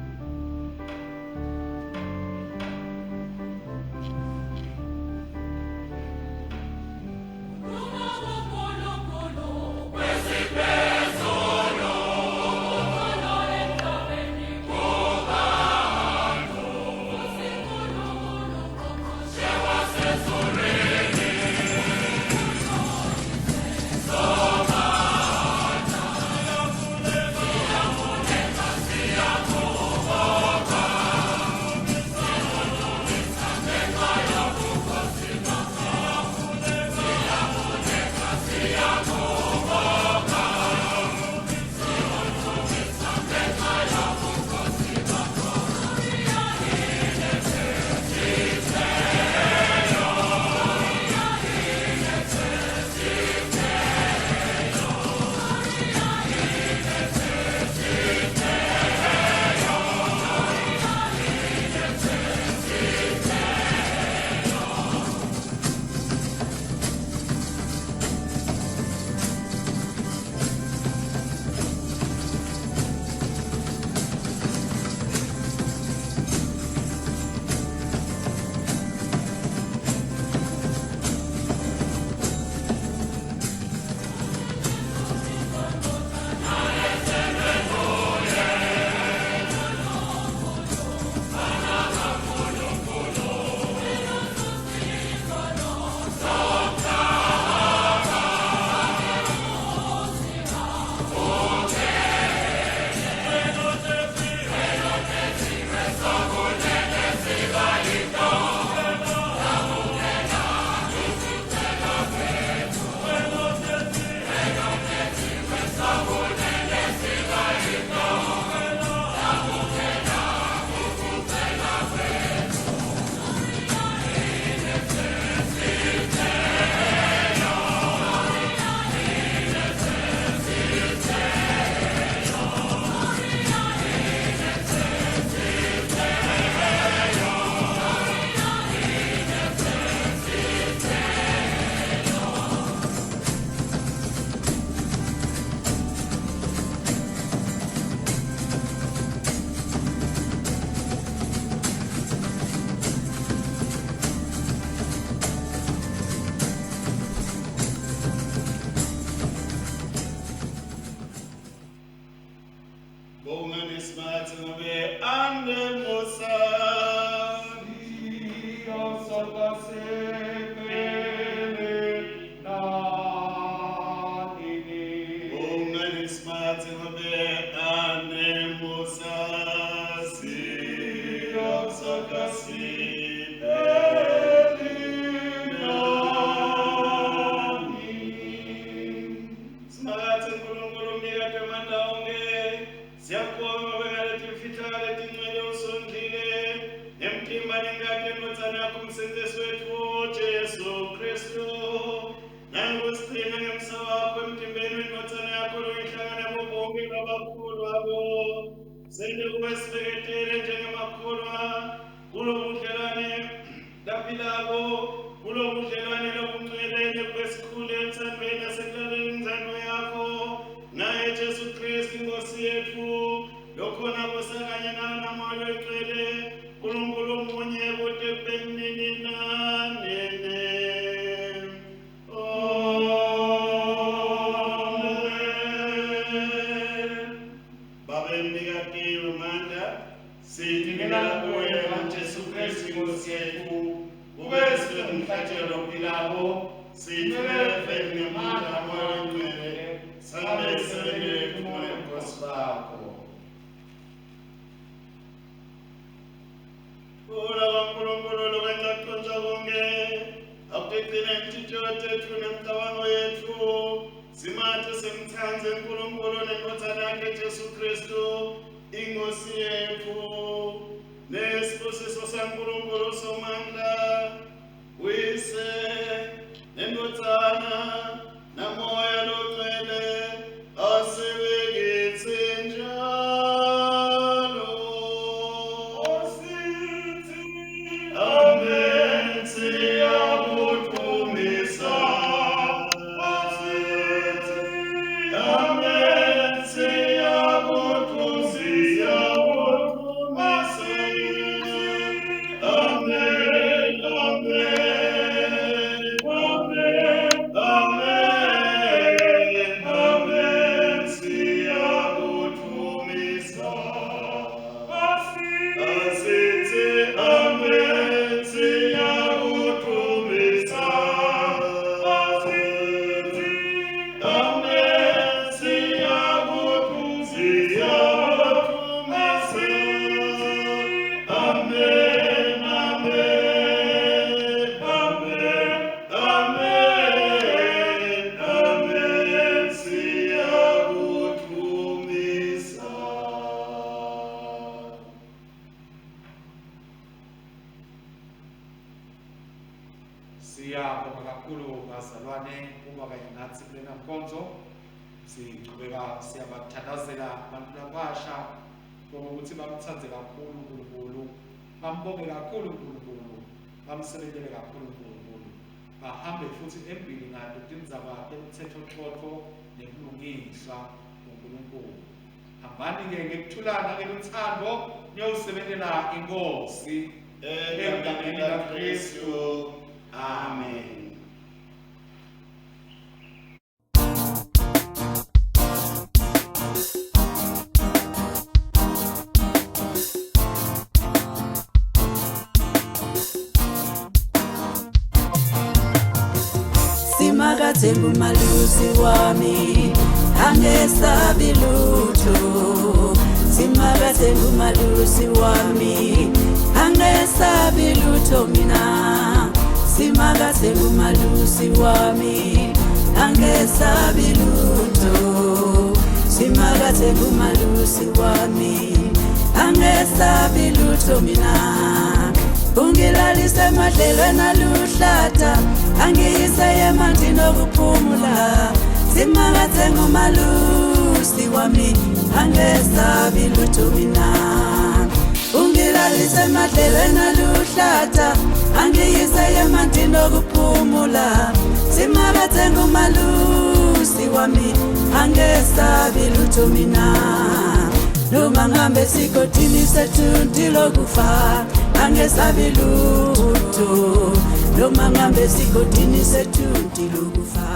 nemtimba nengati enodzana yakho msenzesi wethu Jesu Kristu. Nangosigcina ngemsa wakho emtimbeni wenodzana yakho loyihlangana bobonke babakhulu abo. Sende kube sibeketele njengemakholwa kulo budlelwane laphilako, kulo budlelwane lobungcwelene besikhulu emthandweni nasekulaleni inzando yakho. Naye Jesu Kristu inkosi yethu lokhona kosakanye namoya oyingcwele uNkulunkulu munye kude kube nini nanini. Amen. Baba emnikatiwe amandla siyidingela kuwe Jesu Kristu inkosi yethu ube sikumhlatshelo lophilako siyidingele ngemandla moya oyingcwele sambe sebele moya inkosi bakho. Ula kaNkulunkulu lokwenza kuconsa konke akutegcina imtshitshelo tethu nemicabango yethu simathe semthanze uNkulunkulu nendodzana yakhe Jesu Kristu inkosi yethu nesibusiso saNkulunkulu somandla uyise nendodzana namoya longcwele asebeketse njalo. Amen. Siyakuthumisa. Amen. Siyakuthumisa. Amen. Amen. Amen. Amen. Siyakuthumisa. Asithi amen. Siyakuthumisa. Amen. Siyakuthumisa. Amen. Amen. Amen. Amen. Amen. Siyakuthumisa. Siyabonga kakhulu bazalwane uma kanye nathi kulena nkonzo. Siqhubeka siyabathandazela abantu labasha ngokuthi bamthande kakhulu uNkulunkulu, bambonge kakhulu uNkulunkulu, bamsebenzele kakhulu uNkulunkulu, bahambe futhi embili ngato tindzaba temthetho-xoxo nebulungiswa uNkulunkulu. Hambani-ke ngekuthulana ngeluthando niyosebenzela inkosi egameni likaKristu. Amen. Simakathembu malusi wami angesabi lutho. Simakathembu malusi wami angesabi lutho mina. Simakathembu malusi wami angesabi lutho. Simakathembu malusi wami angesabi lutho mina. Ungilalise emadlelweni aluhlata angiyise emanzini okuphumula. Simakathembu malusi wami angesabi lutho mina. Ungilalise emadlelweni aluhlata angiyise emanzini okuphumula. Simakathembu malusi wami angesabi lutho mina. Noma ngihambe sigodini sethu lokufa angesabi lutho. Noma ngihambe sigodini sethu lokufa